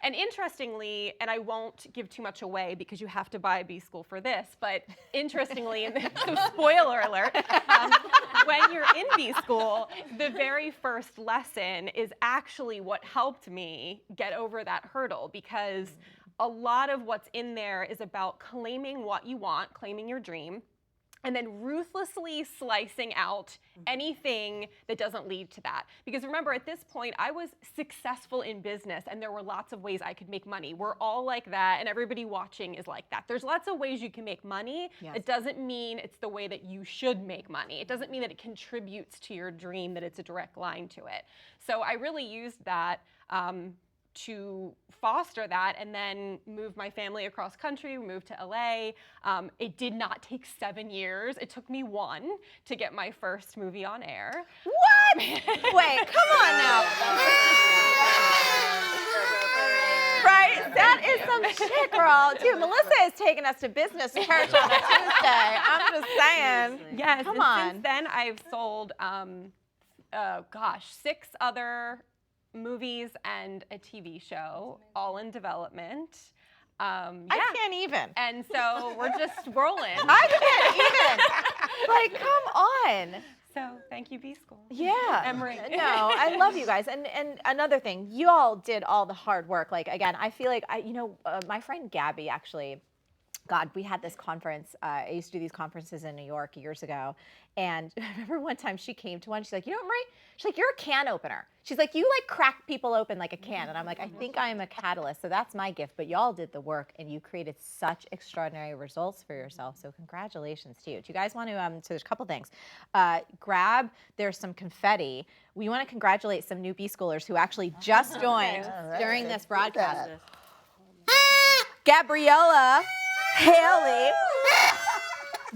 interestingly, and I won't give too much away because you have to buy B-School for this, but interestingly, so spoiler alert, when you're in B-School, the very first lesson is actually what helped me get over that hurdle, because a lot of what's in there is about claiming what you want, claiming your dream, and then ruthlessly slicing out anything that doesn't lead to that. Because remember, at this point, I was successful in business, and there were lots of ways I could make money. We're all like that, and everybody watching is like that. There's lots of ways you can make money. Yes. It doesn't mean it's the way that you should make money. It doesn't mean that it contributes to your dream, that it's a direct line to it. So I really used that to foster that, and then move my family across country, moved to LA. It did not take 7 years. It took me 1 to get my first movie on air. What? Wait, come on now. Right? That is some shit, girl. Dude, Melissa is taking us to business church on a Tuesday. I'm just saying. Yes, Come and on. since then I've sold, 6 other movies and a TV show, all in development. I can't even. And so we're just rolling. I can't even. Like, come on. So thank you, B-School. Yeah. Emery. No, I love you guys. And another thing, you all did all the hard work. Like, again, I feel like, my friend Gabby actually, God, we had this conference. I used to do these conferences in New York years ago. And I remember one time she came to one, she's like, you know what, Marie? She's like, you're a can opener. She's like, you like crack people open like a can. And I'm like, I think I am a catalyst. So that's my gift. But y'all did the work, and you created such extraordinary results for yourself. So congratulations to you. Do you guys want to, so there's a couple things. There's some confetti. We want to congratulate some new B-Schoolers who actually just joined during this broadcast. Gabriella, Haley,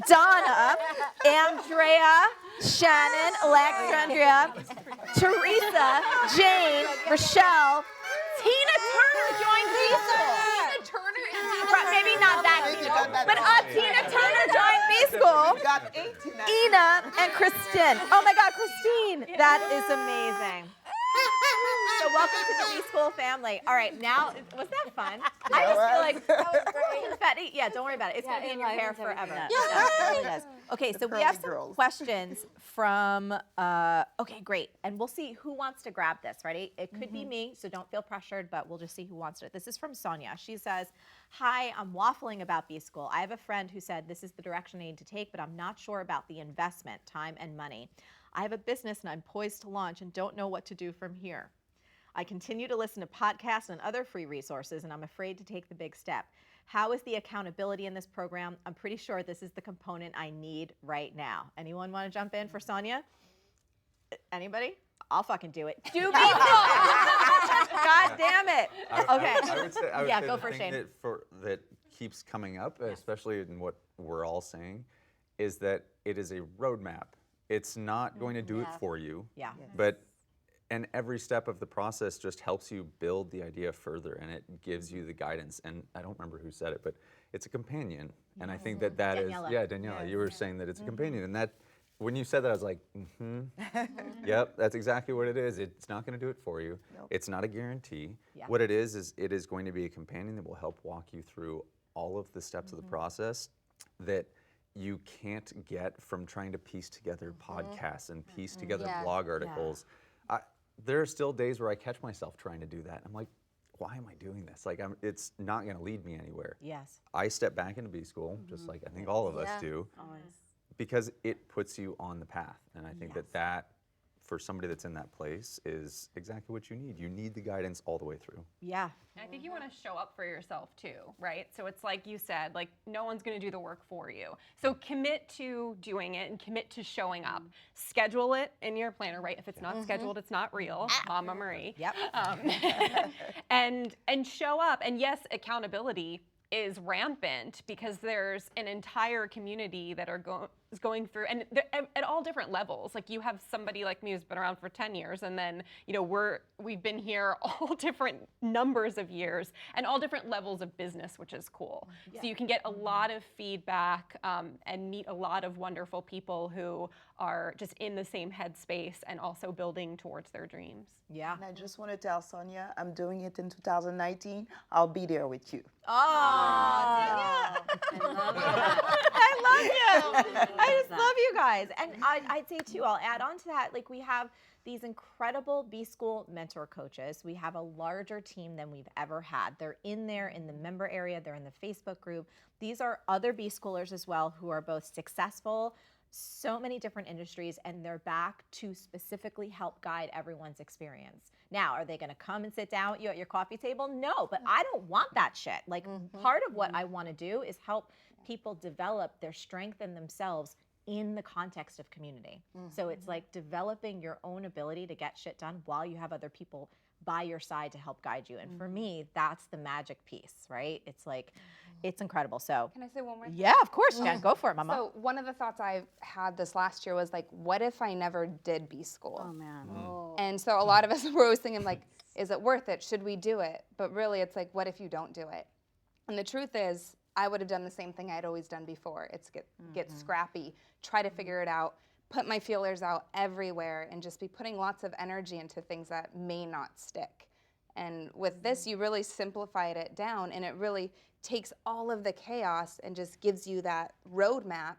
Donna, Andrea, Shannon, Alexandria, Teresa, Jane, Rochelle, Tina Turner joined B-School. Tina Turner is maybe not that Tina, but Tina Turner joined B-School. We got 18 now. Ina and Kristen. Oh my God, Christine, that is amazing. So welcome to the B-School family. All right, now, was that fun? I just feel like that was great. Confetti, yeah, don't worry about it. It's gonna be in your hair forever. Yeah, it really does. Okay, so we have some girls. questions from, okay, great. And we'll see who wants to grab this, ready? It could be me, so don't feel pressured, but we'll just see who wants it. This is from Sonia. She says, hi, I'm waffling about B-School. I have a friend who said this is the direction I need to take, but I'm not sure about the investment, time and money. I have a business and I'm poised to launch and don't know what to do from here. I continue to listen to podcasts and other free resources, and I'm afraid to take the big step. How is the accountability in this program? I'm pretty sure this is the component I need right now. Anyone want to jump in for Sonia? Anybody? I'll fucking do it. Do B-School! God damn it. Okay. I would say Yeah, the go for thing Shane. that keeps coming up, especially in what we're all saying, is that it is a roadmap. It's not going to do it for you. Yeah. But and every step of the process just helps you build the idea further, and it gives you the guidance. And I don't remember who said it, but it's a companion. And I think that that is, Daniela. yeah, Daniela, you were saying that it's a companion. And that, when you said that, I was like, yep, that's exactly what it is. It's not going to do it for you. It's not a guarantee. Yeah. What it is it is going to be a companion that will help walk you through all of the steps of the process that you can't get from trying to piece together podcasts and piece together blog articles. There are still days where I catch myself trying to do that. I'm like, why am I doing this? Like, it's not going to lead me anywhere. Yes. I step back into B school, just like I think all of us do, because it puts you on the path. And I think that for somebody that's in that place is exactly what you need. You need the guidance all the way through. Yeah. And I think you want to show up for yourself too, right? So it's like you said, like no one's going to do the work for you. So commit to doing it and commit to showing up. Schedule it in your planner, right? If it's not scheduled, it's not real. Mama Marie. Yep. And show up. And yes, accountability is rampant because there's an entire community that are going through, and at all different levels. Like you have somebody like me who's been around for 10 years, and then we've been here all different numbers of years and all different levels of business, which is cool. So you can get a lot of feedback and meet a lot of wonderful people who are just in the same headspace and also building towards their dreams. Yeah. And I just want to tell Sonia, I'm doing it in 2019. I'll be there with you. Oh, I love you. I just love you guys. And I'd say too, I'll add on to that, like we have these incredible B School mentor coaches. We have a larger team than we've ever had. They're in there in the member area. They're in the Facebook group. These are other B Schoolers as well who are both successful, so many different industries, and they're back to specifically help guide everyone's experience. Now, are they going to come and sit down with you at your coffee table? No, but I don't want that shit. Like part of what I want to do is help people develop their strength in themselves in the context of community. So it's like developing your own ability to get shit done while you have other people by your side to help guide you. And for me, that's the magic piece, right? It's like, it's incredible. So Can I say one more thing? yeah, of course, Jen, go for it, mama. So one of the thoughts I had this last year was like, what if I never did B school? Oh man. And so a lot of us were always thinking like, is it worth it? Should we do it? But really it's like, what if you don't do it? And the truth is, I would have done the same thing I'd always done before. It's get scrappy, try to figure it out, put my feelers out everywhere, and just be putting lots of energy into things that may not stick. And with this, you really simplified it down, and it really takes all of the chaos and just gives you that roadmap,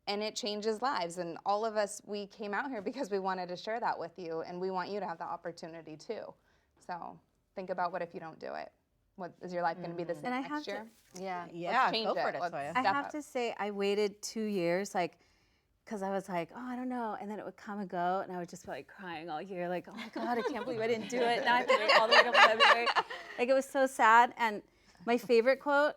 and it changes lives. And all of us, we came out here because we wanted to share that with you, and we want you to have the opportunity too. So think about what if you don't do it? What is your life going to be the same And I have next to- year? Yeah. Yeah, change go for it. it, Let's Atoya. I step have up. to say, I waited 2 years, like, because I was like, oh, I don't know. And then it would come and go, and I would just be like crying all year, like, oh my God, I can't believe I didn't do it. Now I have to wait all the way till February. Like, it was so sad. And my favorite quote,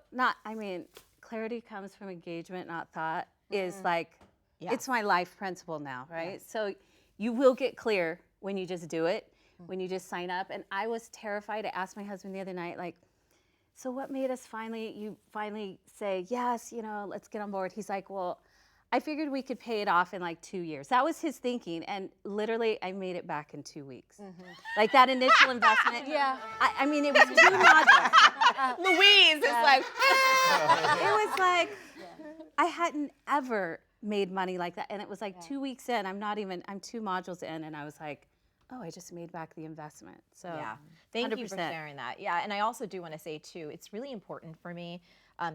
clarity comes from engagement, not thought, is like, it's my life principle now, right? So you will get clear when you just do it, when you just sign up. And I was terrified. I asked my husband the other night, like, so what made us finally say, yes, let's get on board? He's like, well, I figured we could pay it off in like 2 years. That was his thinking. And literally, I made it back in 2 weeks. Like that initial investment. Yeah. I mean, it was 2 modules. Louise is like, It was like, I hadn't ever made money like that. And it was like 2 weeks in, I'm 2 modules in, and I was like, oh, I just made back the investment. So yeah, thank you for 100%. sharing that. Yeah, and I also do want to say too, it's really important for me.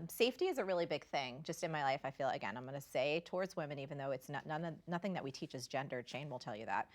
Safety is a really big thing just in my life. I feel, again, I'm going to say towards women, even though it's nothing that we teach is gendered. Shane will tell you that.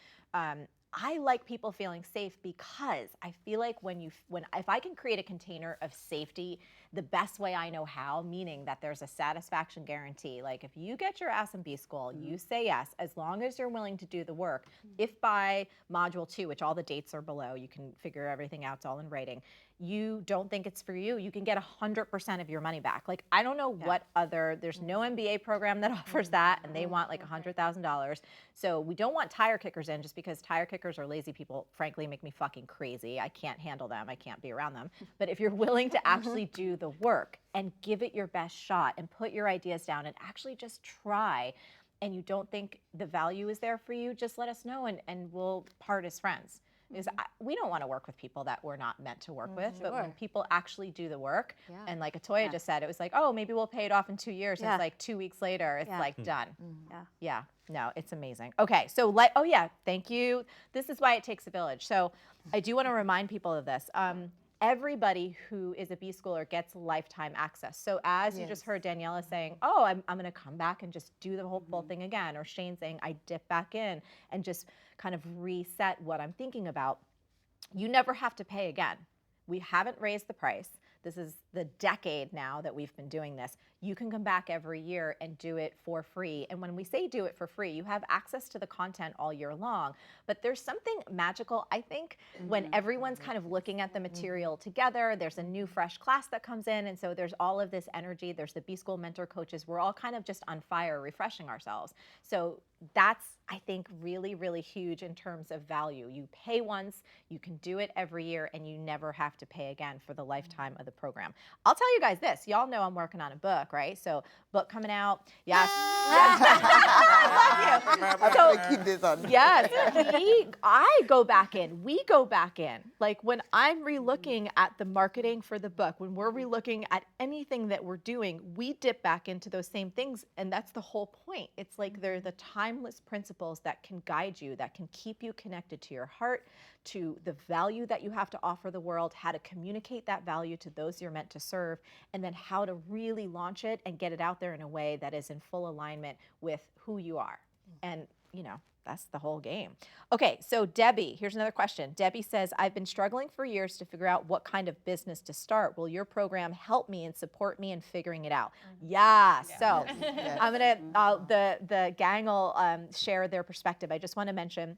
I like people feeling safe because I feel like if I can create a container of safety the best way I know how, meaning that there's a satisfaction guarantee. Like if you get your ass in B school, you say yes, as long as you're willing to do the work. If by module 2, which all the dates are below, you can figure everything out, it's all in writing, you don't think it's for you, you can get 100% of your money back. Like I don't know what there's no MBA program that offers that, and they want like $100,000. So we don't want tire kickers in just because tire kickers pickers or lazy people, frankly, make me fucking crazy. I can't handle them. I can't be around them. But if you're willing to actually do the work and give it your best shot and put your ideas down and actually just try, and you don't think the value is there for you, just let us know and we'll part as friends. Because we don't want to work with people that we're not meant to work with, but when people actually do the work, and like Atoya just said, it was like, oh, maybe we'll pay it off in 2 years. And it's like 2 weeks later, it's like done. Yeah. No, it's amazing. Okay, so thank you. This is why it takes a village. So I do want to remind people of this. Everybody who is a B schooler gets lifetime access. So as you just heard Daniela saying, oh, I'm going to come back and just do the whole full thing again, or Shane saying, I dip back in and just kind of reset what I'm thinking about, you never have to pay again. We haven't raised the price. This is the decade now that we've been doing this. You can come back every year and do it for free. And when we say do it for free, you have access to the content all year long. But there's something magical, I think, when everyone's kind of looking at the material together. There's a new, fresh class that comes in. And so there's all of this energy. There's the B School mentor coaches. We're all kind of just on fire, refreshing ourselves. So that's, I think, really, really huge in terms of value. You pay once, you can do it every year, and you never have to pay again for the lifetime of the program. I'll tell you guys this. Y'all know I'm working on a book, right? So book coming out. Yes. I love you. I'm gonna keep this on. Yes. I go back in. We go back in. Like when I'm relooking at the marketing for the book, when we're relooking at anything that we're doing, we dip back into those same things. And that's the whole point. It's like they're the timeless principles that can guide you, that can keep you connected to your heart, to the value that you have to offer the world, how to communicate that value to those you're meant to serve, and then how to really launch it and get it out there in a way that is in full alignment with who you are. And, you know, that's the whole game. Okay, so Debbie, here's another question. Debbie says, I've been struggling for years to figure out what kind of business to start. Will your program help me and support me in figuring it out? Yeah, so I'm gonna, the gang will share their perspective. I just wanna mention,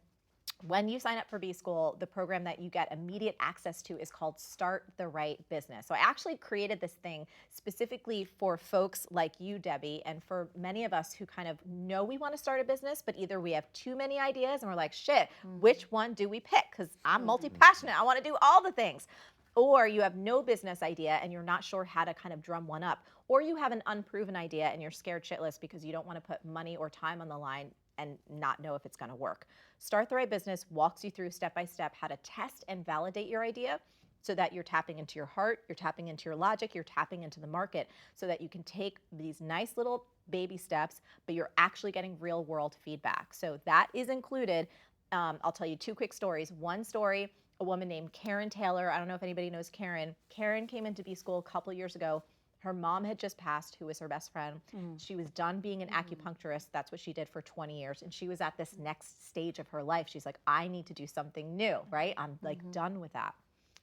when you sign up for B School, the program that you get immediate access to is called Start the Right Business. So I actually created this thing specifically for folks like you, Debbie, and for many of us who kind of know we want to start a business, but either we have too many ideas and we're like, shit, which one do we pick? Because I'm multi-passionate. I want to do all the things. Or you have no business idea and you're not sure how to kind of drum one up. Or you have an unproven idea and you're scared shitless because you don't want to put money or time on the line and not know if it's going to work. Start the Right Business walks you through step-by-step how to test and validate your idea so that you're tapping into your heart, you're tapping into your logic, you're tapping into the market so that you can take these nice little baby steps, but you're actually getting real world feedback. So that is included. I'll tell you 2 quick stories. One story, a woman named Karen Taylor. I don't know if anybody knows Karen. Karen came into B School a couple years ago. Her mom had just passed, who was her best friend. She was done being an acupuncturist. That's what she did for 20 years. And she was at this next stage of her life. She's like, I need to do something new, right? I'm like done with that.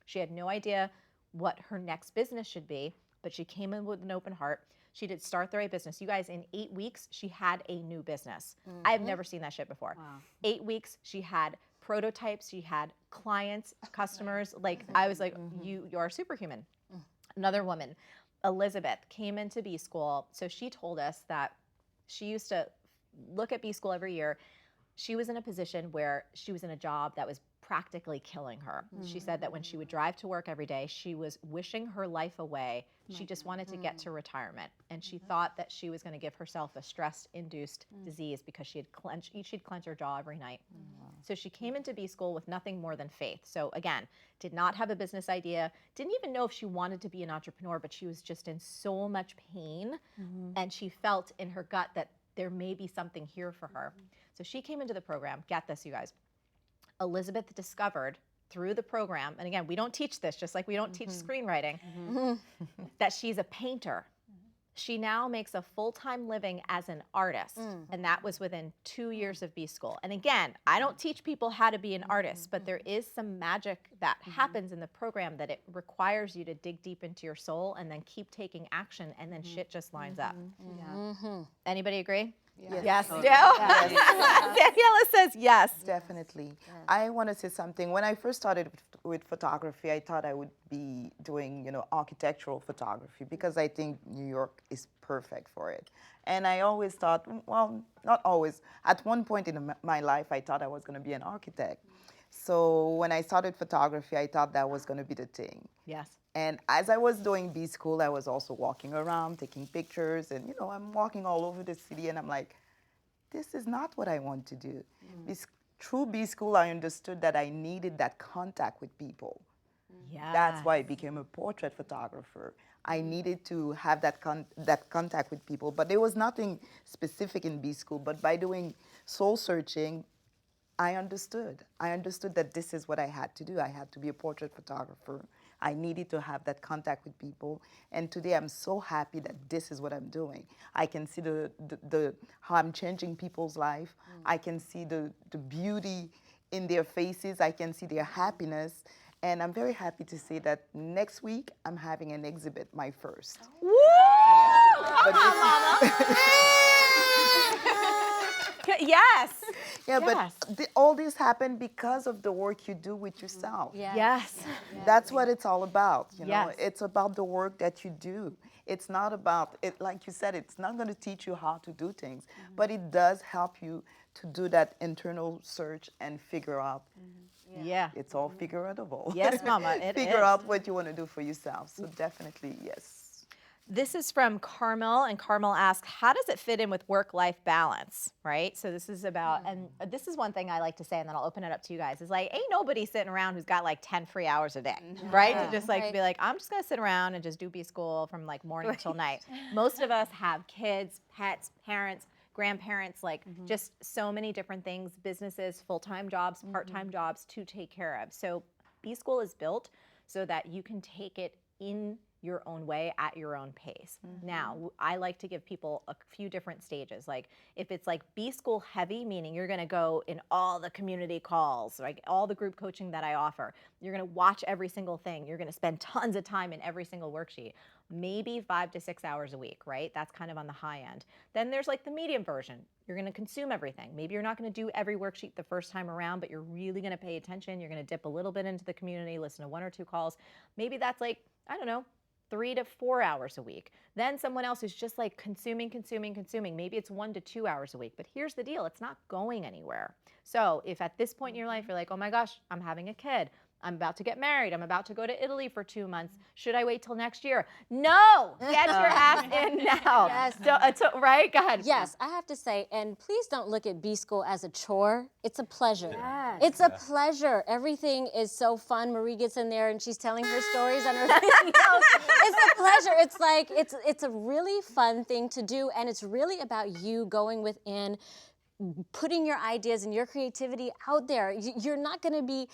She had no idea what her next business should be, but she came in with an open heart. She did Start the Right Business. You guys, in 8 weeks, she had a new business. I have never seen that shit before. Wow. 8 weeks, she had prototypes, she had clients, customers. Like, I was like, you're superhuman. Another woman, Elizabeth, came into B School. So she told us that she used to look at B School every year. She was in a position where she was in a job that was practically killing her. She said that when she would drive to work every day, she was wishing her life away. She just wanted to get to retirement. And she thought that she was going to give herself a stress-induced disease because she'd clench her jaw every night. So she came into B School with nothing more than faith. So again, did not have a business idea, didn't even know if she wanted to be an entrepreneur, but she was just in so much pain. And she felt in her gut that there may be something here for her. So she came into the program. Get this, you guys. Elizabeth discovered through the program, and again, we don't teach this, just like we don't teach screenwriting, that she's a painter. She now makes a full-time living as an artist, and that was within 2 years of B School. And again, I don't teach people how to be an artist, but there is some magic that happens in the program that it requires you to dig deep into your soul and then keep taking action, and then shit just lines up. Anybody agree? Yes. Daniela says yes. Definitely. I want to say something. When I first started with photography, I thought I would be doing, architectural photography because I think New York is perfect for it. And I always thought, well, not always. At one point in my life, I thought I was going to be an architect. So when I started photography, I thought that was going to be the thing. Yes. And as I was doing B school, I was also walking around, taking pictures, and I'm walking all over the city, and I'm like, this is not what I want to do. Through B school, I understood that I needed that contact with people. Yeah. That's why I became a portrait photographer. I needed to have that contact with people, but there was nothing specific in B school. But by doing soul searching, I understood. I understood that this is what I had to do. I had to be a portrait photographer. I needed to have that contact with people. And today I'm so happy that this is what I'm doing. I can see how I'm changing people's life. I can see the beauty in their faces. I can see their happiness. And I'm very happy to say that next week I'm having an exhibit, my first. Woo! But Yes. Yeah, Yes. but all this happened because of the work you do with yourself. Yes. That's what it's all about. Yes. It's about the work that you do. It's not about it, like you said, it's not going to teach you how to do things, but it does help you to do that internal search and figure out. Yeah. It's all figureable. Yes, Mama, it Figure is. out what you want to do for yourself. So definitely, yes. This is from Carmel, and Carmel asks, how does it fit in with work-life balance, right? So this is about, and this is one thing I like to say, and then I'll open it up to you guys, is like, ain't nobody sitting around who's got like 10 free hours a day, right? To just like be like, I'm just gonna sit around and just do B-school from like morning till night. Most of us have kids, pets, parents, grandparents, like just so many different things, businesses, full-time jobs, part-time jobs to take care of. So B-school is built so that you can take it in your own way at your own pace. Now, I like to give people a few different stages. Like if it's like B-school heavy, meaning you're gonna go in all the community calls, like all the group coaching that I offer, you're gonna watch every single thing, you're gonna spend tons of time in every single worksheet, maybe 5 to 6 hours a week, right? That's kind of on the high end. Then there's like the medium version. You're gonna consume everything. Maybe you're not gonna do every worksheet the first time around, but you're really gonna pay attention. You're gonna dip a little bit into the community, listen to 1 or 2 calls. Maybe that's like, I don't know, 3 to 4 hours a week. Then someone else is just like consuming. Maybe it's 1 to 2 hours a week. But here's the deal, it's not going anywhere. So if at this point in your life, you're like, oh my gosh, I'm having a kid, I'm about to get married, I'm about to go to Italy for 2 months, should I wait till next year? No, get your ass in now. Yes. Right, go ahead. Yes, I have to say, and please don't look at B school as a chore. It's a pleasure. Yes. It's a pleasure. Everything is so fun. Marie gets in there and she's telling her stories on her videos. It's a pleasure. It's like, it's a really fun thing to do, and it's really about you going within, putting your ideas and your creativity out there. You're not going to be,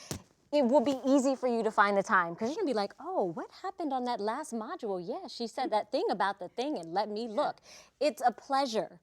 it will be easy for you to find the time because you're gonna be like, oh, what happened on that last module? Yeah, she said that thing about the thing and let me look. It's a pleasure.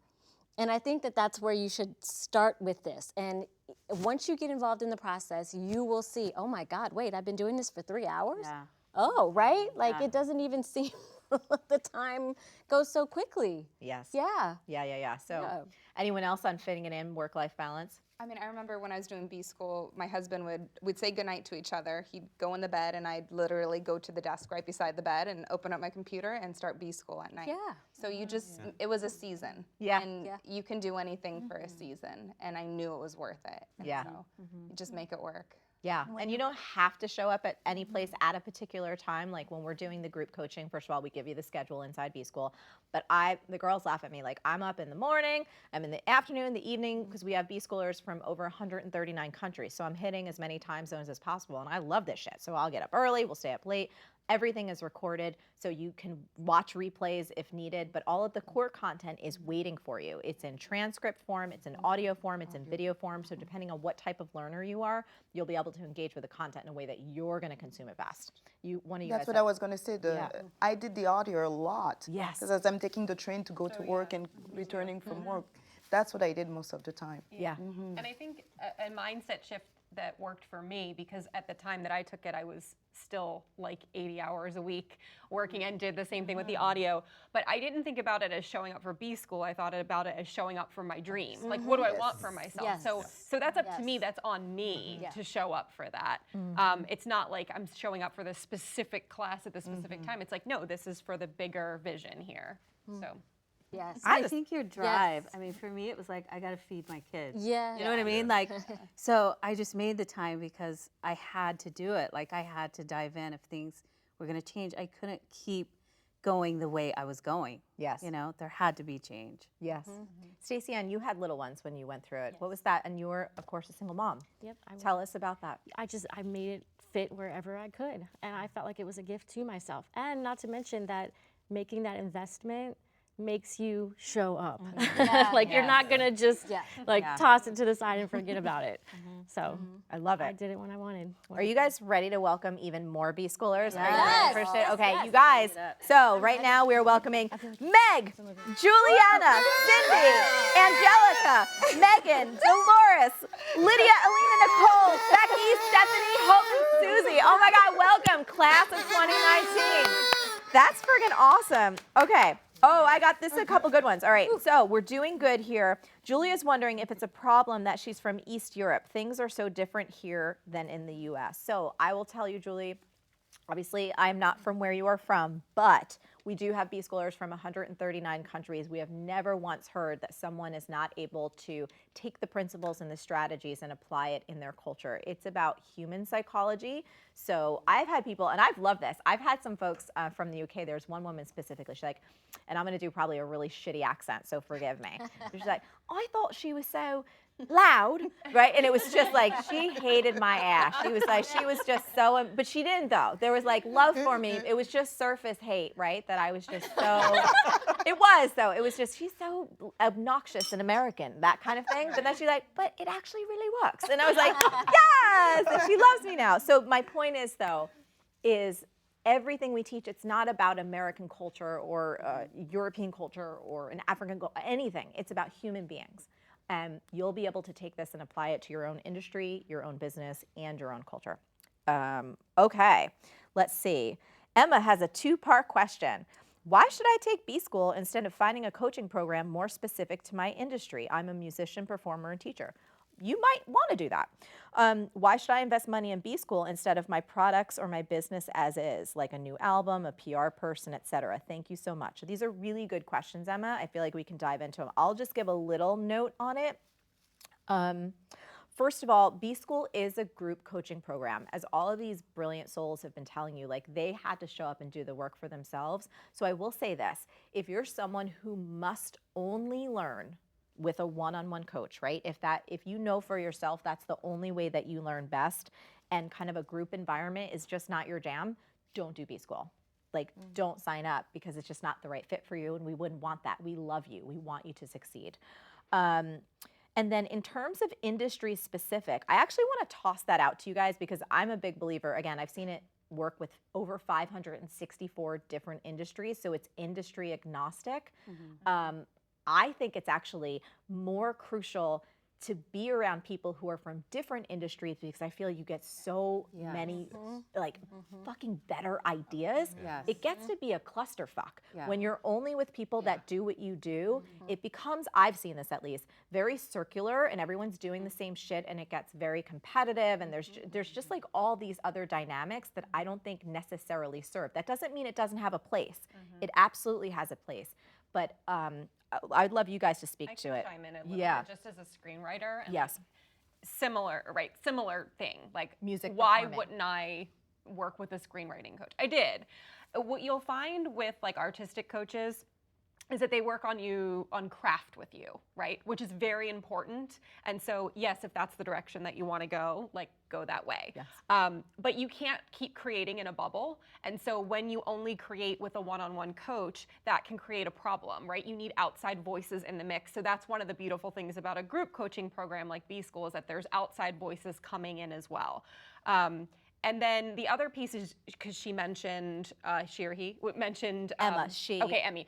And I think that that's where you should start with this. And once you get involved in the process, you will see, oh my God, wait, I've been doing this for 3 hours? Yeah. Oh, right? Like it doesn't even seem the time goes so quickly. Yes. Yeah. Yeah. So anyone else on fitting it in, work-life balance? I mean, I remember when I was doing B school, my husband would say goodnight to each other. He'd go in the bed, and I'd literally go to the desk right beside the bed and open up my computer and start B school at night. Yeah. So you just, it was a season. Yeah. And you can do anything for a season, and I knew it was worth it. And Yeah. so you just make it work. Yeah, and you don't have to show up at any place at a particular time. Like when we're doing the group coaching, first of all, we give you the schedule inside B School. But the girls laugh at me like I'm up in the morning, I'm in the afternoon, the evening, because we have B Schoolers from over 139 countries. So I'm hitting as many time zones as possible, and I love this shit. So I'll get up early, we'll stay up late. Everything is recorded, so you can watch replays if needed, but all of the core content is waiting for you. It's in transcript form, it's in audio form, it's in video form, so depending on what type of learner you are, you'll be able to engage with the content in a way that you're gonna consume it best. That's what I was gonna say. I did the audio a lot. Yes. Because as I'm taking the train to go to work and returning from work, that's what I did most of the time. Yeah. And I think a mindset shift that worked for me, because at the time that I took it, I was still like 80 hours a week working and did the same thing with the audio. But I didn't think about it as showing up for B school. I thought about it as showing up for my dream. Like, what do I want for myself? Yes. So that's up to me. That's on me to show up for that. It's not like I'm showing up for the specific class at the specific time. It's like, no, this is for the bigger vision here. So. Yes. I think your drive, I mean, for me, it was like, I got to feed my kids. Yeah. You know what I mean? Like, so I just made the time because I had to do it. Like, I had to dive in if things were going to change. I couldn't keep going the way I was going. Yes. You know, there had to be change. Yes. Stacey Ann, you had little ones when you went through it. What was that? And you were, of course, a single mom. Yep. Tell us about that. I made it fit wherever I could, and I felt like it was a gift to myself. And not to mention that making that investment makes you show up. Like you're not gonna just toss it to the side and forget about it. So I love I it. did it when I wanted. Are you guys ready to welcome even more B schoolers? Are you Yes. ready for shit? Okay, you guys. So right now we are welcoming Meg, Juliana, Cindy, Angelica, Megan, Dolores, Lydia, Alina, Nicole, Becky, Stephanie, Hope, and Susie. Oh my God, welcome, class of 2019. That's friggin' awesome. Okay. Oh, I got this a couple good ones. All right, so we're doing good here. Julia's wondering if it's a problem that she's from East Europe. Things are so different here than in the US. So I will tell you, Julie, obviously I'm not from where you are from, but we do have B schoolers from 139 countries. We have never once heard that someone is not able to take the principles and the strategies and apply it in their culture. It's about human psychology. So I've had people, and I've loved this. I've had some folks from the UK. There's one woman specifically. She's like, and I'm going to do probably a really shitty accent, so forgive me. She's like, I thought she was so loud, right? And it was just like, she hated my ass. She was like, she was just so, but she didn't though. There was like love for me. It was just surface hate, right? That I was just so, it was though. It was just, she's so obnoxious and American, that kind of thing. But then she's like, but it actually really works. And I was like, yes, and she loves me now. So my point is though, is everything we teach, it's not about American culture or European culture or an African, anything. It's about human beings. And you'll be able to take this and apply it to your own industry, your own business, and your own culture. Okay, let's see. Emma has a two-part question. Why should I take B school instead of finding a coaching program more specific to my industry? I'm a musician, performer, and teacher. You might want to do that. Why should I invest money in B school instead of my products or my business as is, like a new album, a PR person, etc.? Thank you so much. These are really good questions, Emma. I feel like we can dive into them. I'll just give a little note on it. First of all, B school is a group coaching program. As all of these brilliant souls have been telling you, like they had to show up and do the work for themselves. So I will say this, if you're someone who must only learn with a one-on-one coach, right? If you know for yourself that's the only way that you learn best and kind of a group environment is just not your jam, don't do B school. Like don't sign up because it's just not the right fit for you and we wouldn't want that. We love you, we want you to succeed. And then in terms of industry specific, I actually want to toss that out to you guys because I'm a big believer, again, I've seen it work with over 564 different industries, so it's industry agnostic. I think it's actually more crucial to be around people who are from different industries because I feel you get so many like fucking better ideas. It gets to be a clusterfuck. When you're only with people that do what you do, it becomes, I've seen this at least, very circular and everyone's doing the same shit and it gets very competitive and there's just like all these other dynamics that I don't think necessarily serve. That doesn't mean it doesn't have a place. It absolutely has a place. But I'd love you guys to speak to it. I can chime in a little bit just as a screenwriter. And Yes. Similar thing. Like music. Why performing. wouldn't I work with a screenwriting coach? I did. What you'll find with like artistic coaches is that they work on craft with you, right? Which is very important. And so yes, if that's the direction that you want to go, like go that way. Yes. But you can't keep creating in a bubble. And so when you only create with a one-on-one coach, that can create a problem, right? You need outside voices in the mix. So that's one of the beautiful things about a group coaching program like B School is that there's outside voices coming in as well. And then the other piece is because she mentioned, she or he mentioned Emma, she. Okay, Emmy.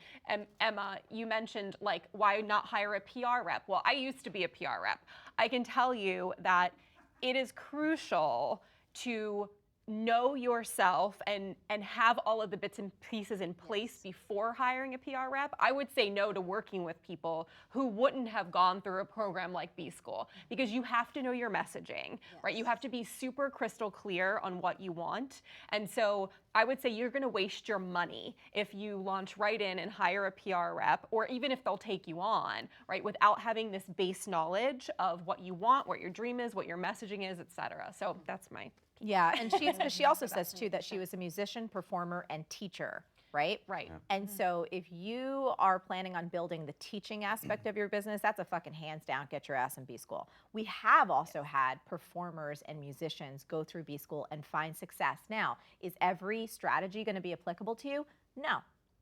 Emma, you mentioned like why not hire a PR rep? Well, I used to be a PR rep. I can tell you that it is crucial to know yourself and have all of the bits and pieces in place before hiring a PR rep. I would say no to working with people who wouldn't have gone through a program like B School, because you have to know your messaging, right? You have to be super crystal clear on what you want. And so I would say you're going to waste your money if you launch right in and hire a PR rep, or even if they'll take you on, right, without having this base knowledge of what you want, what your dream is, what your messaging is, et cetera. So that's my Yeah, and she also says too that she was a musician, performer, and teacher, right? right. Yeah. And so if you are planning on building the teaching aspect of your business, that's a fucking hands down, get your ass in B School. We have also had performers and musicians go through B School and find success. Now, is every strategy going to be applicable to you? No,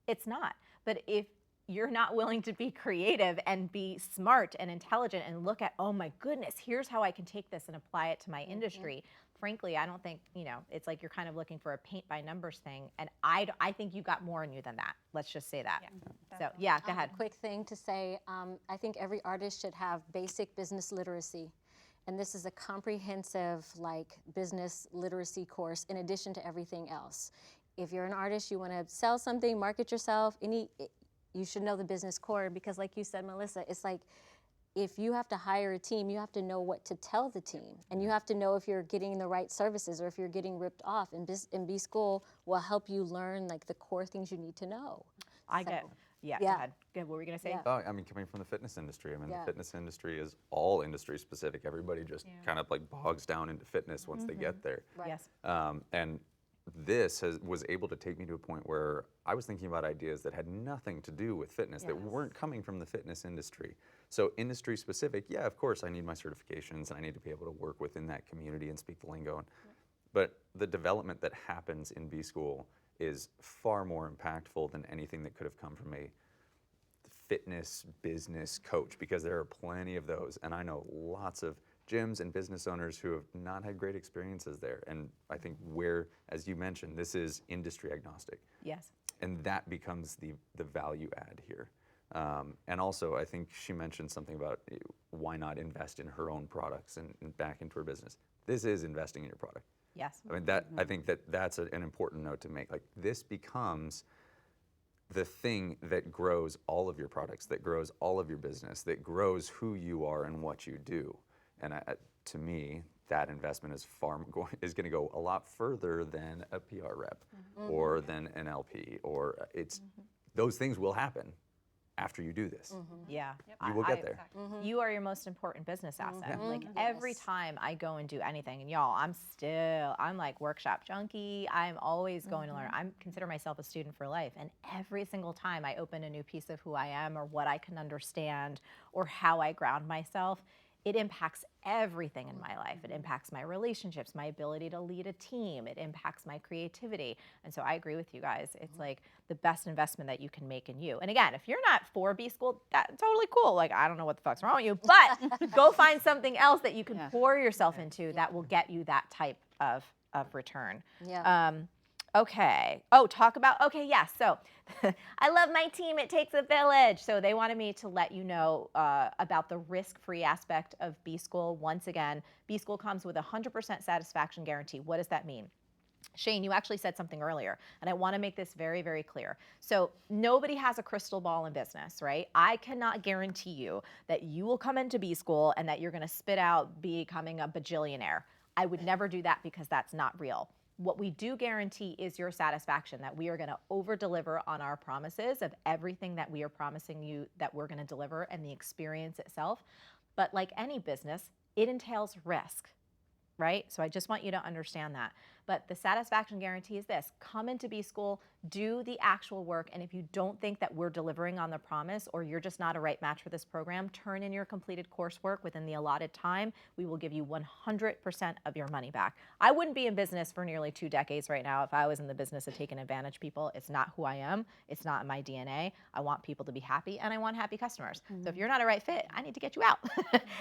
it's not. But if you're not willing to be creative and be smart and intelligent and look at, oh my goodness, here's how I can take this and apply it to my industry. Frankly, I don't think, it's like you're kind of looking for a paint by numbers thing. And I think you got more in you than that. Let's just say that. So yeah, go ahead. Quick thing to say, I think every artist should have basic business literacy. And this is a comprehensive business literacy course in addition to everything else. If you're an artist, you want to sell something, market yourself, you should know the business core, because like you said, Melissa, it's like, if you have to hire a team, you have to know what to tell the team. And you have to know if you're getting the right services or if you're getting ripped off. And B School will help you learn the core things you need to know. Go ahead. What were you going to say? Yeah. Oh, I mean, coming from the fitness industry, the Yeah. fitness industry is all industry specific. Everybody just kind of bogs down into fitness once they get there. Right. Yes. And this was able to take me to a point where I was thinking about ideas that had nothing to do with fitness, that weren't coming from the fitness industry. So industry specific, yeah, of course I need my certifications and I need to be able to work within that community and speak the lingo. But the development that happens in B School is far more impactful than anything that could have come from a fitness business coach, because there are plenty of those. And I know lots of gyms and business owners who have not had great experiences there. And I think as you mentioned, this is industry agnostic. Yes. And that becomes the value add here. And also, I think she mentioned something about why not invest in her own products and back into her business. This is investing in your product. Yes. I mean, I think that's an important note to make. This becomes the thing that grows all of your products, that grows all of your business, that grows who you are and what you do. And to me, that investment is going to go a lot further than a PR rep or than an LP, or those things will happen afher you do this. Yeah. You will get there. You are your most important business asset. Every time I go and do anything, and y'all, I'm like workshop junkie. I'm always going to learn. I consider myself a student for life. And every single time I open a new piece of who I am or what I can understand or how I ground myself, it impacts everything in my life. It impacts my relationships, my ability to lead a team. It impacts my creativity. And so I agree with you guys. It's like the best investment that you can make in you. And again, if you're not for B School, that's totally cool. I don't know what the fuck's wrong with you, but go find something else that you can pour yourself into that will get you that type of return. Yeah. Okay. Yes. So I love my team. It takes a village. So they wanted me to let you know about the risk-free aspect of B School. Once again, B School comes with a 100% satisfaction guarantee. What does that mean? Shane, you actually said something earlier, and I want to make this very, very clear. So nobody has a crystal ball in business, right? I cannot guarantee you that you will come into B School and that you're going to spit out becoming a bajillionaire. I would never do that because that's not real. What we do guarantee is your satisfaction, that we are going to over-deliver on our promises of everything that we are promising you that we're going to deliver and the experience itself. But like any business, it entails risk, right? So I just want you to understand that. But the satisfaction guarantee is this: come into B School, do the actual work, and if you don't think that we're delivering on the promise or you're just not a right match for this program, turn in your completed coursework within the allotted time. We will give you 100% of your money back. I wouldn't be in business for nearly 2 decades right now if I was in the business of taking advantage of people. It's not who I am. It's not in my DNA. I want people to be happy, and I want happy customers. So if you're not a right fit, I need to get you out.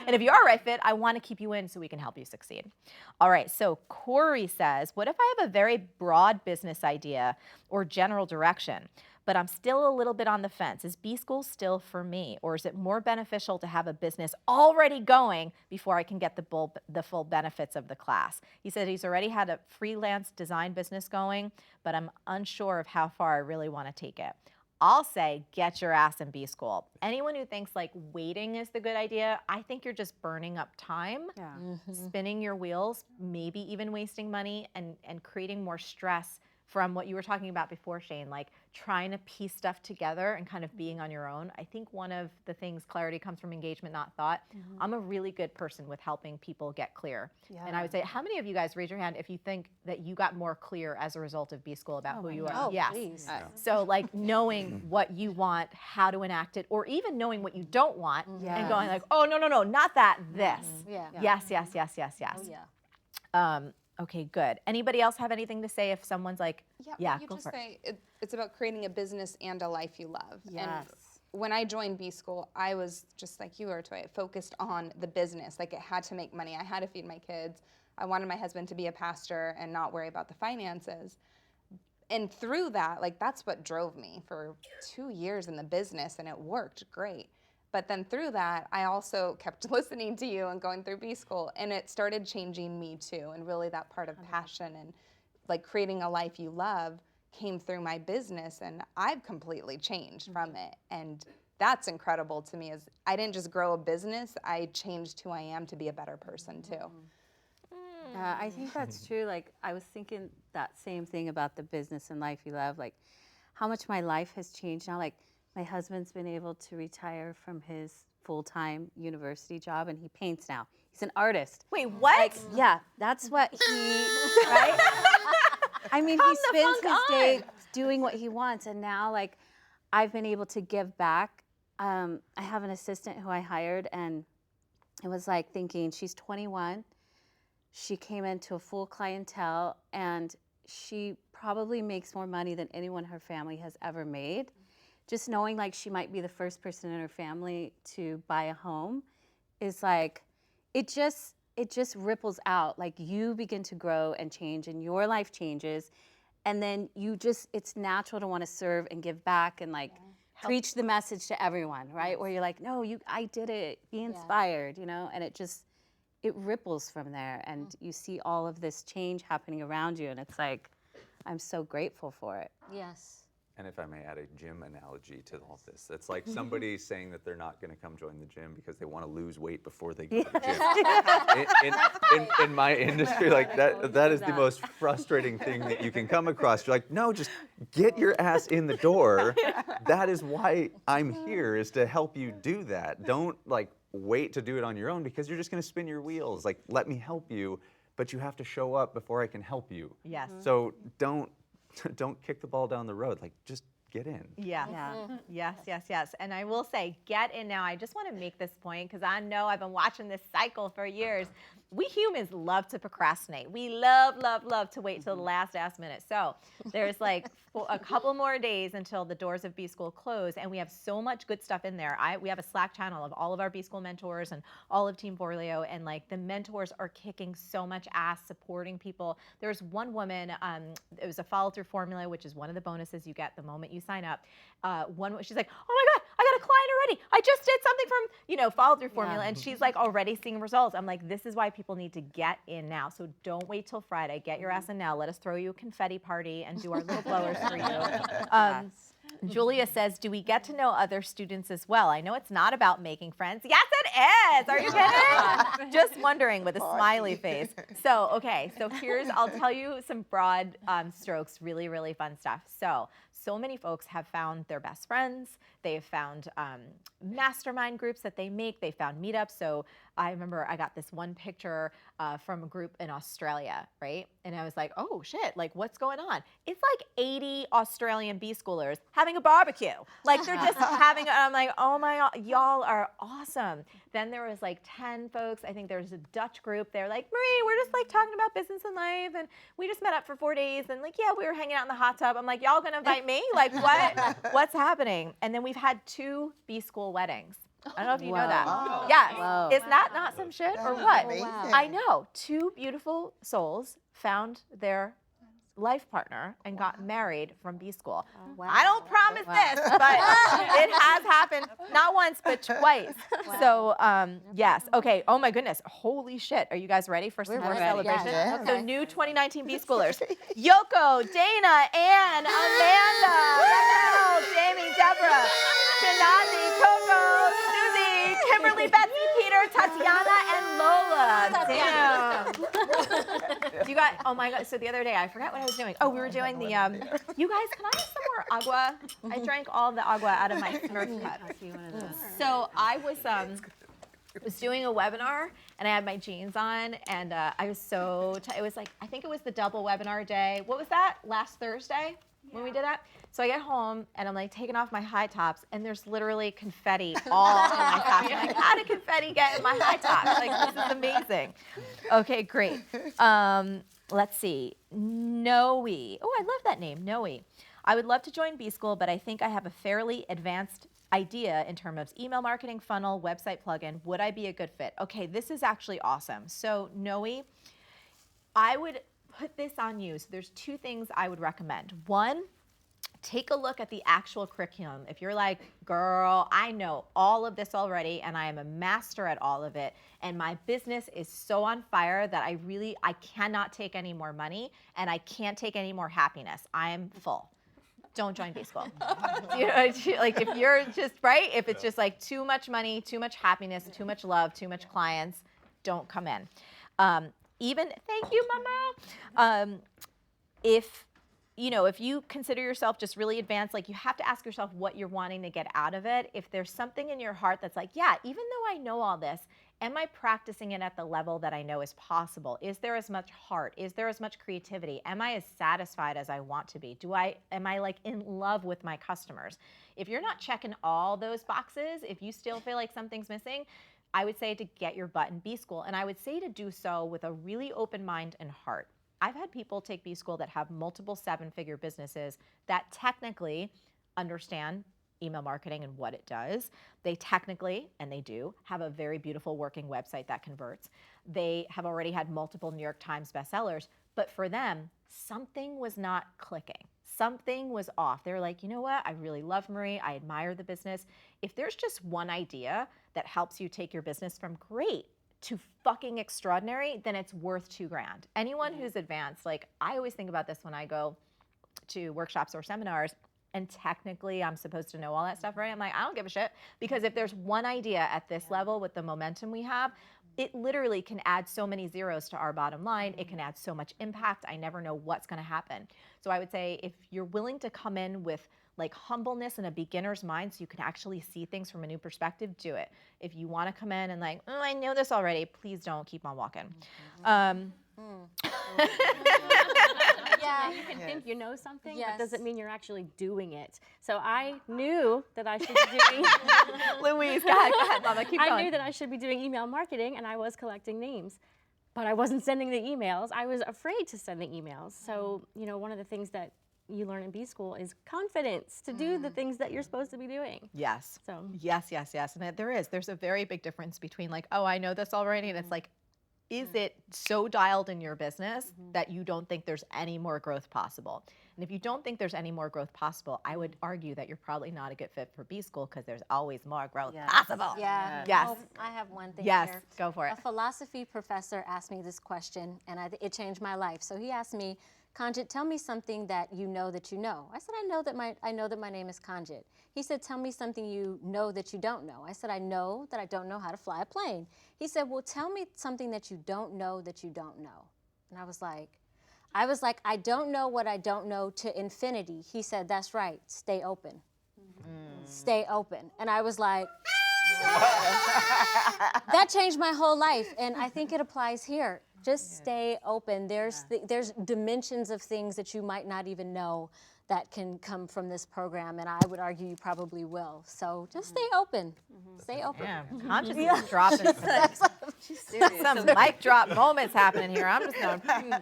And if you are a right fit, I want to keep you in so we can help you succeed. All right, so Corey says, what if I have a very broad business idea or general direction, but I'm still a little bit on the fence. Is B school still for me, or is it more beneficial to have a business already going before I can get the full benefits of the class? He said he's already had a freelance design business going, but I'm unsure of how far I really want to take it. I'll say get your ass in B school. Anyone who thinks like waiting is the good idea, I think you're just burning up time, spinning your wheels, maybe even wasting money and creating more stress from what you were talking about before, Shane, like trying to piece stuff together and kind of being on your own. I think one of the things, clarity comes from engagement, not thought. I'm a really good person with helping people get clear. And I would say, how many of you guys, raise your hand if you think that you got more clear as a result of B school about who you are? Oh, Yes. please. So like knowing what you want, how to enact it, or even knowing what you don't want and going like, oh, no, not that, this. Yeah. Yes. Oh, yeah. Okay, good. Anybody else have anything to say if someone's like, you go just for it. say it's about creating a business and a life you love. Yes. And when I joined B school, I was just like you were, Toya, focused on the business. Like it had to make money. I had to feed my kids. I wanted my husband to be a pastor and not worry about the finances. And through that, like that's what drove me for 2 years in the business, and it worked great. But then through that, I also kept listening to you and going through B school, and it started changing me too. And really that part of passion and like creating a life you love came through my business, and I've completely changed from it. And that's incredible to me, is I didn't just grow a business, I changed who I am to be a better person too. Yeah, I think that's true. Like I was thinking that same thing about the business and life you love, like how much my life has changed now. Like my husband's been able to retire from his full-time university job, and he paints now. He's an artist. Wait, what? Like, yeah, that's what he, right? I mean, he spends his day doing what he wants, and now, like, I've been able to give back. I have an assistant who I hired, and it was like thinking, she's 21. She came into a full clientele, and she probably makes more money than anyone her family has ever made. Just knowing like she might be the first person in her family to buy a home is like, it just ripples out. Like you begin to grow and change, and your life changes, and then it's natural to want to serve and give back and like preach the message to everyone, right? Where you're like, no, I did it, be inspired, and it ripples from there, and you see all of this change happening around you, and it's like, I'm so grateful for it. Yes. And if I may add a gym analogy to all this, it's like somebody saying that they're not going to come join the gym because they want to lose weight before they go to the gym. In my industry, like that is the most frustrating thing that you can come across. You're like, no, just get your ass in the door. That is why I'm here, is to help you do that. Don't like wait to do it on your own, because you're just going to spin your wheels. Like, let me help you, but you have to show up before I can help you. Yes. So don't kick the ball down the road. Like, just get in. Yes. Yeah. Yes. And I will say, get in now. I just want to make this point because I know I've been watching this cycle for years. We humans love to procrastinate. We love to wait till the last minute. So there's like a couple more days until the doors of B School close, and we have so much good stuff in there. We have a Slack channel of all of our B School mentors and all of Team Forleo, and like the mentors are kicking so much ass, supporting people. There's one woman, it was a follow-through formula, which is one of the bonuses you get the moment you sign up. She's like, oh my God, I got a client already. I just did something from, follow-through formula, and she's like already seeing results. I'm like, this is why people need to get in now. So don't wait till Friday. Get your ass in now. Let us throw you a confetti party and do our little blowers for you. Julia says, do we get to know other students as well? I know it's not about making friends. Yes, it is. Are you kidding? Just wondering with a smiley face. So I'll tell you some broad strokes, really, really fun stuff. So many folks have found their best friends. They've found mastermind groups that they make. They found meetups. So I remember I got this one picture from a group in Australia, right? And I was like, oh shit, like what's going on? It's like 80 Australian B schoolers having a barbecue. Like they're just having, I'm like, oh my God, y'all are awesome. Then there was like 10 folks. I think there was a Dutch group. They're like, Marie, we're just like talking about business and life. And we just met up for 4 days. And like, yeah, we were hanging out in the hot tub. I'm like, y'all gonna invite me? Like what's happening? And then we've had 2 B school weddings. I don't know if you know that. Wow. Yes. Wow. Is that not some shit or That is what? amazing. I know. 2 beautiful souls found their life partner and got married from B school. Wow. I don't promise this, but it has happened not once but twice. So yes, okay. Oh my goodness, holy shit! Are you guys ready for some more ready. celebration? Yes. So Okay. new 2019 B schoolers: Yoko, Dana, Ann, Amanda, Raquel, Jamie, Deborah, Shinazi, Coco, Susie, Kimberly, Betsy, Peter, Tatiana, and Lola. Damn. You got, oh my God. So the other day, I forgot what I was doing. Oh, we were doing the, you guys, can I have some more agua? I drank all the agua out of my Smurf cup. So I was doing a webinar and I had my jeans on and I was so, it was like, I think it was the double webinar day. What was that? Last Thursday when we did that? So I get home and I'm like taking off my high tops and there's literally confetti all in my fashion. Like, how did confetti get in my high tops? Like, this is amazing. Okay, great. Let's see. Noe. Oh, I love that name, Noe. I would love to join B School, but I think I have a fairly advanced idea in terms of email marketing, funnel, website plugin. Would I be a good fit? Okay, this is actually awesome. So Noe, I would put this on you. So there's two things I would recommend. One, take a look at the actual curriculum. If you're like, girl, I know all of this already and I am a master at all of it and my business is so on fire that I cannot take any more money and I can't take any more happiness. I am full. Don't join B School. You know, like if you're just, right? If it's just like too much money, too much happiness, too much love, too much clients, don't come in. Thank you, Mama. If you consider yourself just really advanced, like you have to ask yourself what you're wanting to get out of it. If there's something in your heart that's like, yeah, even though I know all this, am I practicing it at the level that I know is possible? Is there as much heart? Is there as much creativity? Am I as satisfied as I want to be? Am I like in love with my customers? If you're not checking all those boxes, if you still feel like something's missing, I would say to get your butt in B School. And I would say to do so with a really open mind and heart. I've had people take B School that have multiple seven-figure businesses that technically understand email marketing and what it does. They technically, and they do, have a very beautiful working website that converts. They have already had multiple New York Times bestsellers, but for them, something was not clicking. Something was off. They were like, you know what? I really love Marie. I admire the business. If there's just one idea that helps you take your business from great to fucking extraordinary, then it's worth $2,000. Anyone who's advanced, like I always think about this when I go to workshops or seminars, and technically I'm supposed to know all that stuff, right? I'm like, I don't give a shit, because if there's one idea at this level with the momentum we have, it literally can add so many zeros to our bottom line. It can add so much impact. I never know what's gonna happen. So I would say if you're willing to come in with like humbleness and a beginner's mind so you can actually see things from a new perspective, do it. If you wanna come in and like, oh, I know this already, please don't, keep on walking. Yeah, you can think you know something, Yes. but doesn't mean you're actually doing it. So I knew that I should be doing. Louise, go ahead, Mama, keep going. I knew that I should be doing email marketing, and I was collecting names, but I wasn't sending the emails. I was afraid to send the emails. So one of the things that you learn in B School is confidence to do the things that you're supposed to be doing. Yes. So Yes. And there's a very big difference between like, oh, I know this already, and it's like, is it so dialed in your business that you don't think there's any more growth possible? And if you don't think there's any more growth possible, I would argue that you're probably not a good fit for B School because there's always more growth possible. Yeah. Yes. Oh, I have one thing Yes, here. go for it. A philosophy professor asked me this question, and it changed my life. So he asked me, Kanjit, tell me something that you know that you know. I said, I know that my name is Kanjit. He said, tell me something you know that you don't know. I said, I know that I don't know how to fly a plane. He said, well, tell me something that you don't know that you don't know. And I was like, I don't know what I don't know to infinity. He said, that's right, stay open. Stay open. And I was like, that changed my whole life. And I think it applies here. Just stay open. There's dimensions of things that you might not even know that can come from this program, and I would argue you probably will. So just stay open. Stay open. Yeah, consciousness dropping some mic drop moments happening here. I'm just going,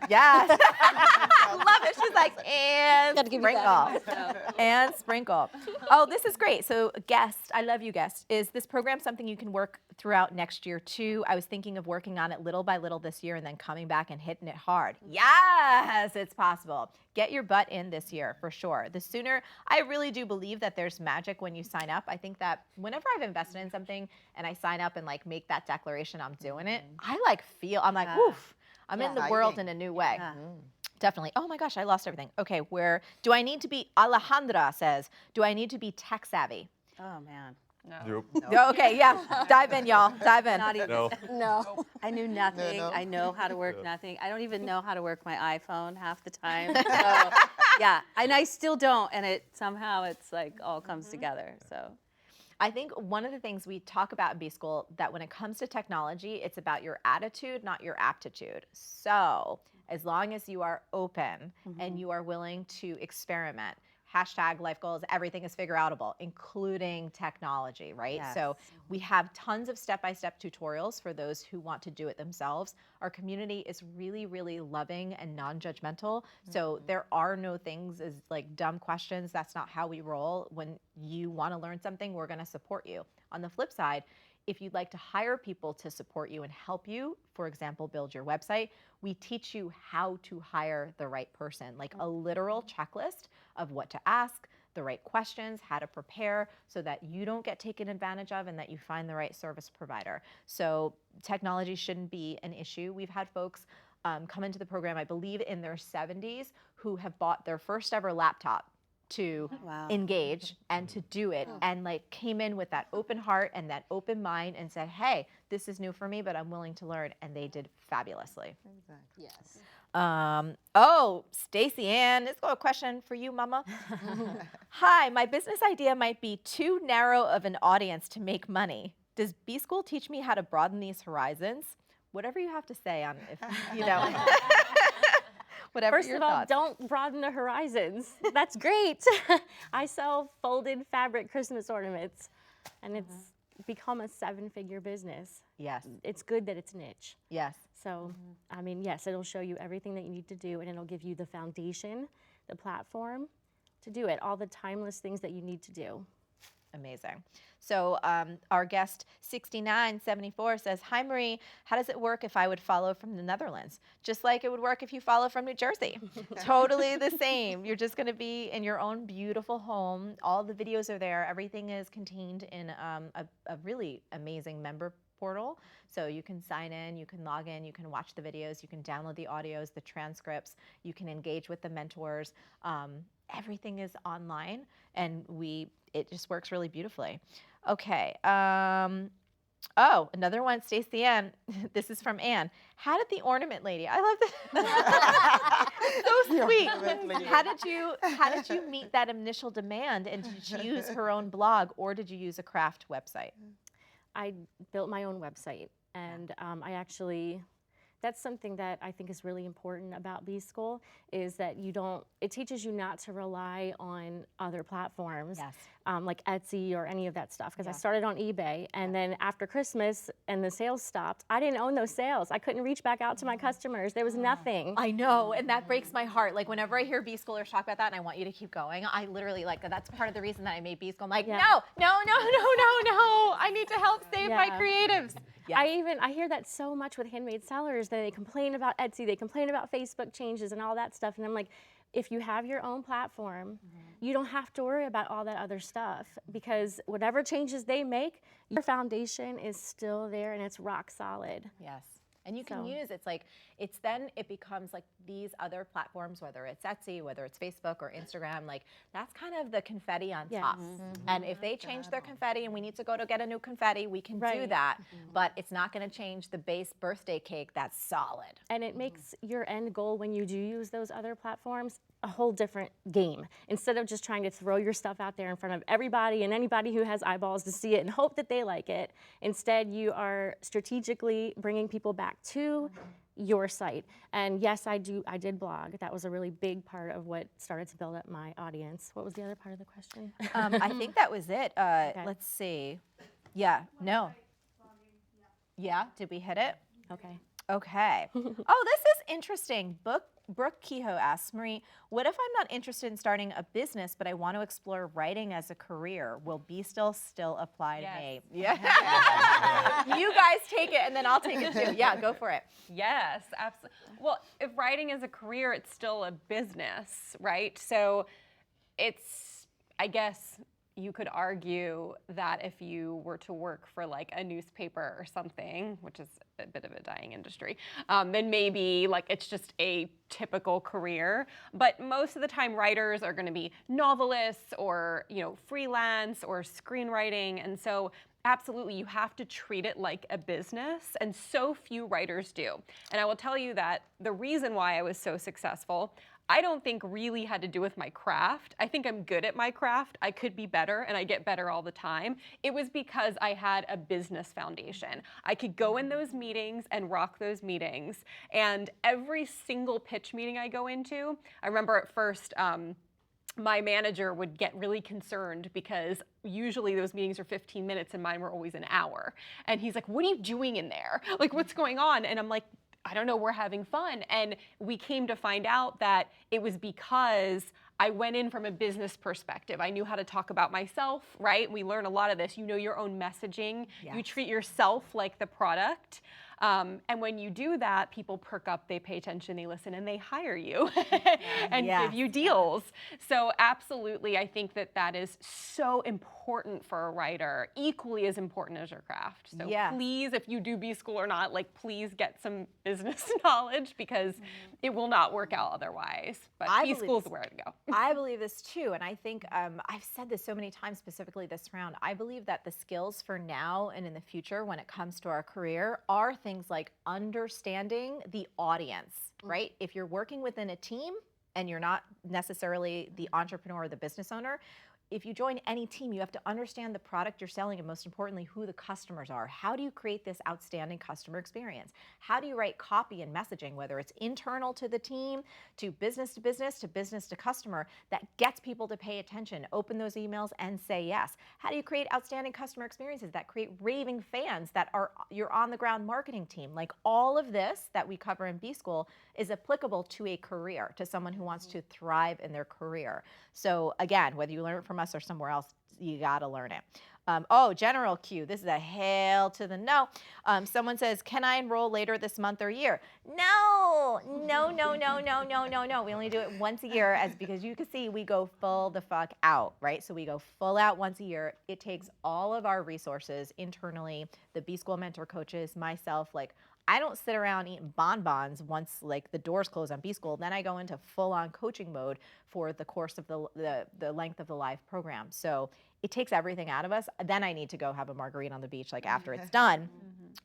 yes. I love it. She's like, and Gotta give you sprinkle. And sprinkle. Oh, this is great. So guest, I love you, guest. Is this program something you can work throughout next year too. I was thinking of working on it little by little this year and then coming back and hitting it hard. Yes, it's possible. Get your butt in this year for sure. The sooner, I really do believe that there's magic when you sign up. I think that whenever I've invested in something and I sign up and like make that declaration I'm doing it, I like feel, I'm like, woof, I'm in the world in a new way. Definitely. Oh my gosh, I lost everything. Okay, where do I need to be? Alejandra says, do I need to be tech savvy? Oh man. Nope. Okay, yeah, dive in, y'all. Dive in. Not even. No. No. I knew nothing. no. I know how to work nothing. I don't even know how to work my iPhone half the time. So, yeah, and I still don't. And it somehow it's like all comes together. So. I think one of the things we talk about in B School that when it comes to technology, it's about your attitude, not your aptitude. So as long as you are open and you are willing to experiment, hashtag life goals, everything is figure outable, including technology, right? Yes. So we have tons of step-by-step tutorials for those who want to do it themselves. Our community is really, really loving and non-judgmental. So there are no things as like dumb questions. That's not how we roll. When you want to learn something, we're going to support you. On the flip side, if you'd like to hire people to support you and help you, for example, build your website, we teach you how to hire the right person, like a literal checklist of what to ask, the right questions, how to prepare so that you don't get taken advantage of and that you find the right service provider. So technology shouldn't be an issue. We've had folks come into the program, I believe in their 70s, who have bought their first ever laptop to engage and to do it and like came in with that open heart and that open mind and said, hey, this is new for me, but I'm willing to learn. And they did fabulously. Exactly. Yes. Oh, Stacey Ann, this is a question for you, Mama. Hi, my business idea might be too narrow of an audience to make money. Does B School teach me how to broaden these horizons? Whatever you have to say on if, you know. Whatever First your of all, thoughts. don't broaden the horizons. That's great. I sell folded fabric Christmas ornaments, and it's become a 7-figure business. Yes, It's good that it's niche. yes. So, I mean, yes, it'll show you everything that you need to do, and it'll give you the foundation, the platform to do it, all the timeless things that you need to do. Amazing. So our guest 6974 says, hi Marie, how does it work if I would follow from the Netherlands? Just like it would work if you follow from New Jersey. Totally the same. You're just going to be in your own beautiful home. All the videos are there. Everything is contained in a really amazing member portal. So you can sign in, you can log in, you can watch the videos, you can download the audios, the transcripts, you can engage with the mentors. Everything is online and it just works really beautifully. Okay. Oh, another one, Stacey Ann. This is from Ann. How did the ornament lady? I love that. So sweet. How did you meet that initial demand? And did you use her own blog or did you use a craft website? I built my own website, and that's something that I think is really important about B School is that it teaches you not to rely on other platforms like Etsy or any of that stuff. Because I started on eBay, and then after Christmas and the sales stopped, I didn't own those sales. I couldn't reach back out to my customers. There was nothing. I know, and that breaks my heart. Like whenever I hear B Schoolers talk about that, and I want you to keep going, I literally that's part of the reason that I made B School. I'm like, no, I need to help save my creatives. Yes. I hear that so much with handmade sellers that they complain about Etsy, they complain about Facebook changes and all that stuff. And I'm like, if you have your own platform, you don't have to worry about all that other stuff because whatever changes they make, your foundation is still there and it's rock solid. Yes. And you can use, it becomes like these other platforms, whether it's Etsy, whether it's Facebook or Instagram, like that's kind of the confetti on top. And if they change their confetti and we need to go to get a new confetti, we can do that. But it's not going to change the base birthday cake that's solid. And it makes your end goal when you do use those other platforms a whole different game. Instead of just trying to throw your stuff out there in front of everybody and anybody who has eyeballs to see it and hope that they like it, instead you are strategically bringing people back to your site. And yes, I did blog. That was a really big part of what started to build up my audience. What was the other part of the question? I think that was it. Let's see. Yeah, no. Yeah, did we hit it? Okay. Okay. Oh, this is interesting. Brooke Kehoe asks, Marie, what if I'm not interested in starting a business, but I want to explore writing as a career? Will still apply to me? Yeah. You guys take it, and then I'll take it too. Yeah, go for it. Yes, absolutely. Well, if writing is a career, it's still a business, right? So it's, I guess you could argue that if you were to work for like a newspaper or something, which is a bit of a dying industry, then maybe like it's just a typical career. But most of the time writers are going to be novelists or, you know, freelance or screenwriting. And so absolutely, you have to treat it like a business, and so few writers do. And I will tell you that the reason why I was so successful, I don't think really had to do with my craft. I think I'm good at my craft. I could be better, and I get better all the time. It was because I had a business foundation. I could go in those meetings and rock those meetings. And every single pitch meeting I go into, I remember at first, my manager would get really concerned because usually those meetings are 15 minutes and mine were always an hour. And he's like, what are you doing in there? Like, what's going on? And I'm like, I don't know, we're having fun. And we came to find out that it was because I went in from a business perspective. I knew how to talk about myself, right? We learn a lot of this. You know your own messaging. Yes. You treat yourself like the product. And when you do that, people perk up, they pay attention, they listen, and they hire you and Yes. give you deals. So absolutely, I think that that is so important for a writer, equally as important as your craft. So Yes. please, if you do B-School or not, like please get some business knowledge because it will not work out otherwise. But I B-School is believe- where to go. I believe this too, and I think I've said this so many times, specifically this round. I believe that the skills for now and in the future, when it comes to our career, are things like understanding the audience, right? If you're working within a team and you're not necessarily the entrepreneur or the business owner, if you join any team, you have to understand the product you're selling and most importantly, who the customers are. How do you create this outstanding customer experience? How do you write copy and messaging, whether it's internal to the team, to business to customer, that gets people to pay attention, open those emails and say yes? How do you create outstanding customer experiences that create raving fans that are your on the ground marketing team? Like all of this that we cover in B-School is applicable to a career, to someone who wants to thrive in their career. So again, whether you learn it from us or somewhere else, you gotta learn it. Oh, General Q, this is a hail to the no. Someone says, can I enroll later this month or year? No. We only do it once a year because you can see we go full the fuck out, right? So we go full out once a year. It takes all of our resources internally, the B-School mentor coaches, myself, like I don't sit around eating bonbons once like the doors close on B-School. Then I go into full-on coaching mode for the course of the length of the live program. So it takes everything out of us. Then I need to go have a margarita on the beach like after it's done.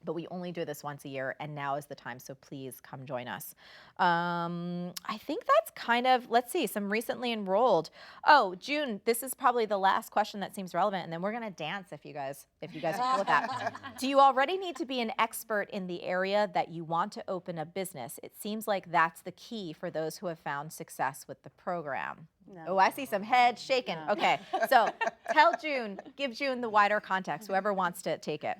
But we only do this once a year, and now is the time, so please come join us. I think that's kind of, let's see, some recently enrolled. Oh, June, this is probably the last question that seems relevant, and then we're gonna dance if you guys are cool with that. Do you already need to be an expert in the area that you want to open a business? It seems like that's the key for those who have found success with the program. No. Oh, I see some heads shaking. No. Okay, so tell June, give June the wider context, whoever wants to take it.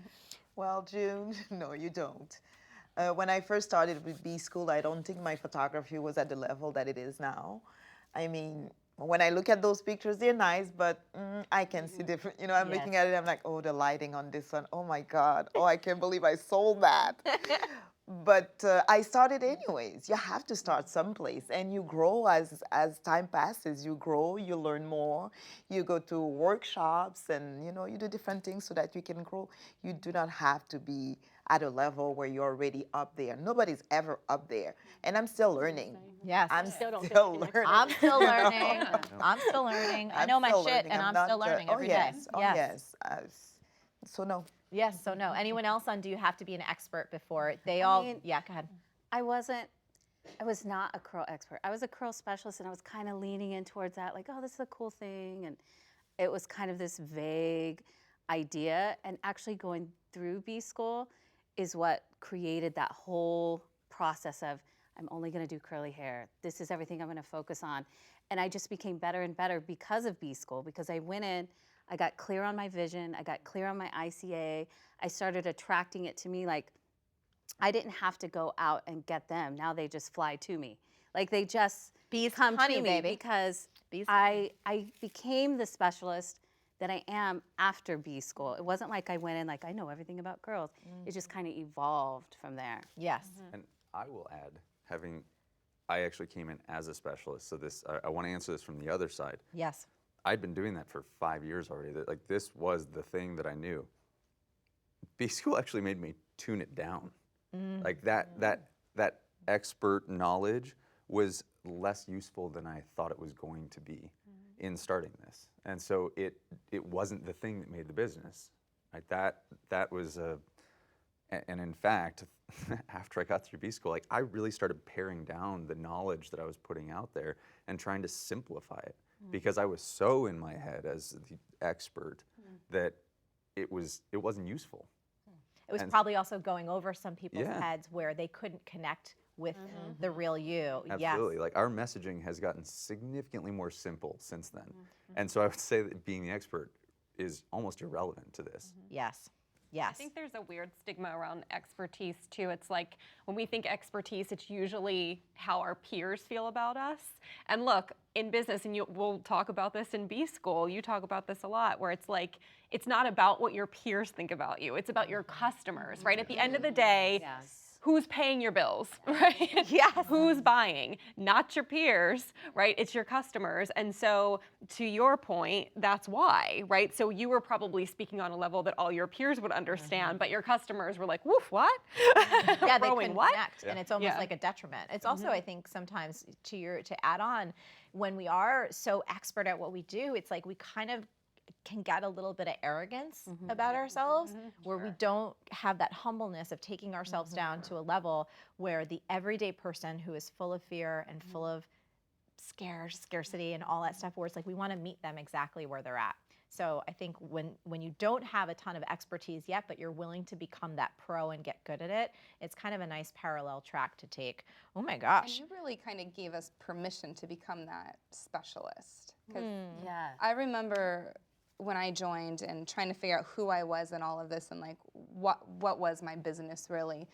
Well, June, no, you don't. When I first started with B-School, I don't think my photography was at the level that it is now. I mean, when I look at those pictures, they're nice, but I can see different. You know, I'm looking at it, I'm like, oh, the lighting on this one. Oh my God. Oh, I can't believe I sold that. But I started anyways. You have to start someplace, and you grow as time passes. You grow, you learn more. You go to workshops, and you know you do different things so that you can grow. You do not have to be at a level where you're already up there. Nobody's ever up there, and I'm still learning. Yes. I'm Still don't still think learning. I'm still learning. I'm still learning. I know my still shit, learning. and I'm not, still learning oh every day. yes. Oh yes. So no. Yes, so no. Anyone else on do you have to be an expert before they I all? mean- Yeah, go ahead. I was not a curl expert. I was a curl specialist, and I was kind of leaning in towards that, like, oh, this is a cool thing. And it was kind of this vague idea. And actually going through B-School is what created that whole process of, I'm only going to do curly hair. This is everything I'm going to focus on. And I just became better and better because of B-School, because I went in, I got clear on my vision, I got clear on my ICA, I started attracting it to me like I didn't have to go out and get them. Now they just fly to me. Like they just Bees come honey, to me baby. because Bees I became the specialist that I am after B school. It wasn't like I went in like I know everything about girls. It just kind of evolved from there. Yes. And I will add, I actually came in as a specialist, so I want to answer this from the other side. Yes. I'd been doing that for 5 years already. Like this was the thing that I knew. B school actually made me tune it down. Like that expert knowledge was less useful than I thought it was going to be in starting this. And so it wasn't the thing that made the business. Like that was and in fact, after I got through B school, like I really started paring down the knowledge that I was putting out there and trying to simplify it because I was so in my head as the expert that it wasn't useful. It was And- probably also going over some people's Yeah. heads where they couldn't connect with the real you. Absolutely. Yes. Like our messaging has gotten significantly more simple since then. And so I would say that being the expert is almost irrelevant to this. Yes. I Yes. think there's a weird stigma around expertise too. It's like when we think expertise, it's usually how our peers feel about us. And look, in business, and we'll talk about this in B school, you talk about this a lot, where it's like, it's not about what your peers think about you. It's about your customers, right? At the end of the day, who's paying your bills, right? Yes. Who's buying? Not your peers, right? It's your customers. And so to your point, that's why, right? So you were probably speaking on a level that all your peers would understand, but your customers were like, woof, what? Yeah, they Rowing couldn't what? connect, and it's almost Yeah. like a detriment. It's also, I think, sometimes to add on, when we are so expert at what we do, it's like we kind of can get a little bit of arrogance about ourselves, where we don't have that humbleness of taking ourselves down to a level where the everyday person who is full of fear and full of scarcity and all that stuff, where it's like we want to meet them exactly where they're at. So I think when you don't have a ton of expertise yet, but you're willing to become that pro and get good at it, it's kind of a nice parallel track to take. Oh my And gosh. you really kind of gave us permission to become that specialist. 'Cause Yeah. I remember when I joined and trying to figure out who I was in all of this and like what was my business really.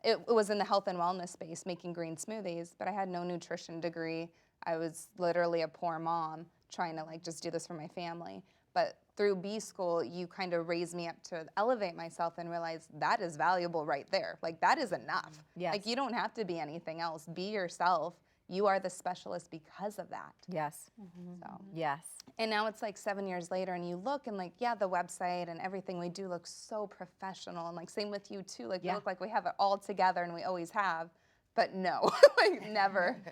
It was in the health and wellness space, making green smoothies, but I had no nutrition degree. I was literally a poor mom trying to like just do this for my family. But through B school, you kind of raised me up to elevate myself and realize that is valuable right there. Like that is enough. Yes. Like you don't have to be anything else. Be yourself. You are the specialist because of that. Yes. So. Yes. And now it's like 7 years later and you look and like, yeah, the website and everything we do looks so professional. And like same with you too. Like we look like we have it all together and we always have, but no, like never.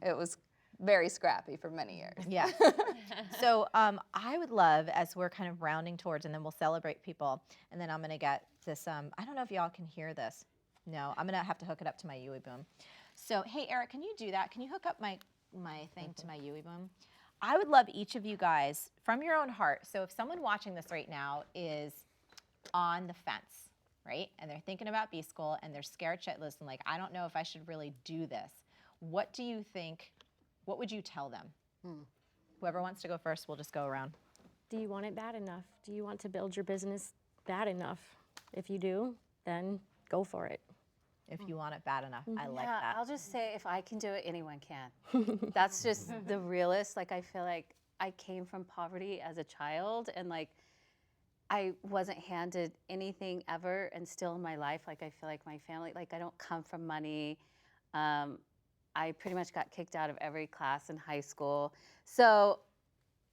It was very scrappy for many years. Yeah. So I would love, as we're kind of rounding towards, and then we'll celebrate people, and then I'm going to get this, I don't know if y'all can hear this. No, I'm going to have to hook it up to my Yui Boom. So, hey, Eric, can you do that? Can you hook up my thing to my Yui Boom? I would love each of you guys, from your own heart, so if someone watching this right now is on the fence, right, and they're thinking about B school, and they're scared shitless, and like, I don't know if I should really do this, what do you think, what would you tell them? Whoever wants to go first, we'll just go around. Do you want it bad enough? Do you want to build your business bad enough? If you do, then go for it. If you want it bad enough. I like Yeah, that. I'll just say if I can do it, anyone can. That's just the realest. Like I feel like I came from poverty as a child and like I wasn't handed anything ever and still in my life, like I feel like my family, like I don't come from money. I pretty much got kicked out of every class in high school. So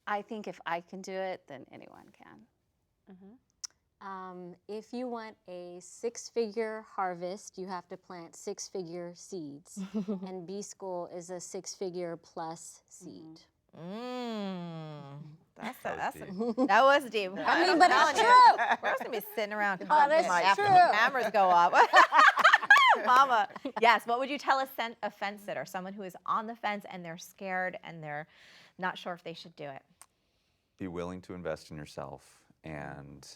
I think if I can do it, then anyone can. If you want a 6-figure harvest, you have to plant 6-figure seeds. And B school is a 6-figure plus seed. That was deep. I mean, but it's true. We're just gonna be sitting around that's after true. the cameras go up. Mama, yes. What would you tell a fence sitter, someone who is on the fence and they're scared and they're not sure if they should do it? Be willing to invest in yourself and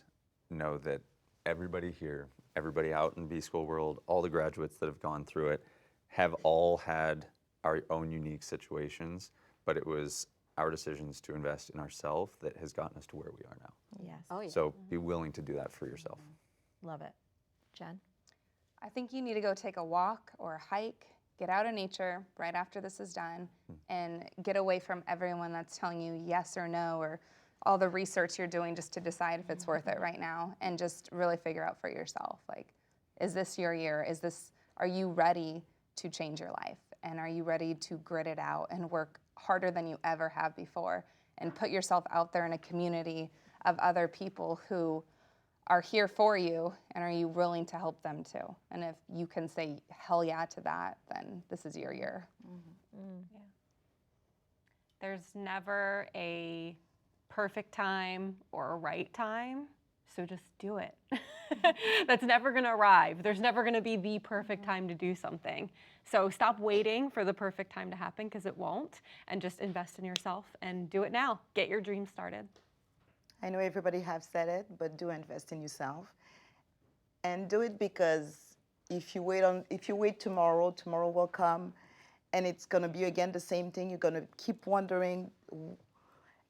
know that everybody here, everybody out in B school world, all the graduates that have gone through it have all had our own unique situations, but it was our decisions to invest in ourselves that has gotten us to where we are now. Yes. Oh, yeah. So be willing to do that for yourself. Love it. Jen? I think you need to go take a walk or a hike, get out in nature right after this is done, and get away from everyone that's telling you yes or no, or all the research you're doing just to decide if it's worth it right now, and just really figure out for yourself, like, is this your year? Are you ready to change your life? And are you ready to grit it out and work harder than you ever have before, and put yourself out there in a community of other people who are here for you, and are you willing to help them too? And if you can say hell yeah to that, then this is your year. Yeah. There's never a perfect time or a right time, so just do it. That's never going to arrive. There's never going to be the perfect time to do something. So stop waiting for the perfect time to happen, because it won't, and just invest in yourself and do it now. Get your dream started. I know everybody have said it, but do invest in yourself, and do it, because if you wait tomorrow will come, and it's gonna be again the same thing. You're gonna keep wondering,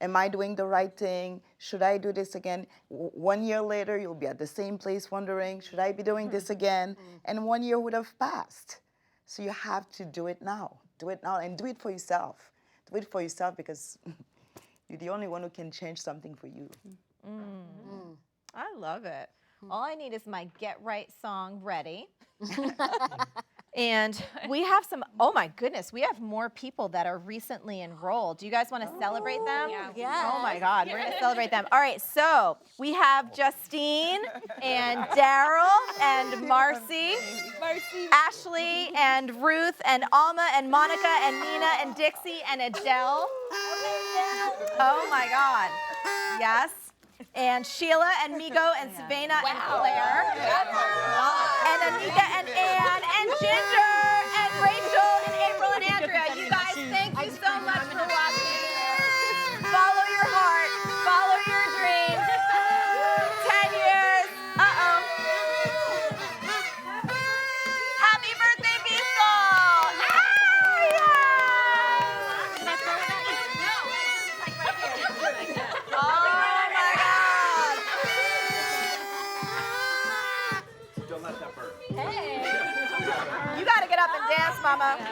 am I doing the right thing? Should I do this again? 1 year later, you'll be at the same place wondering, should I be doing this again? And 1 year would have passed. So you have to do it now. Do it now, and do it for yourself. Do it for yourself, because you're the only one who can change something for you. I love it. All I need is my Get Right song ready. And we have oh my goodness, we have more people that are recently enrolled. Do you guys want to celebrate them? Yeah. Oh my God, we're going to celebrate them. All right, so we have Justine and Daryl and Marcy, Ashley and Ruth and Alma and Monica and Nina and Dixie and Adele. Oh my God, yes. And Sheila and Migo and Savannah and Claire. And Anika and Ann and Ginger and Rachel and April and Andrea. You guys, thank you so much for watching. Follow your heart. Follow your dreams. 10 years. Uh-oh. Happy birthday, B-School! You gotta get up and dance, Mama. We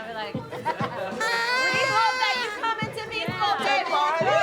hope that you come into B-School, baby.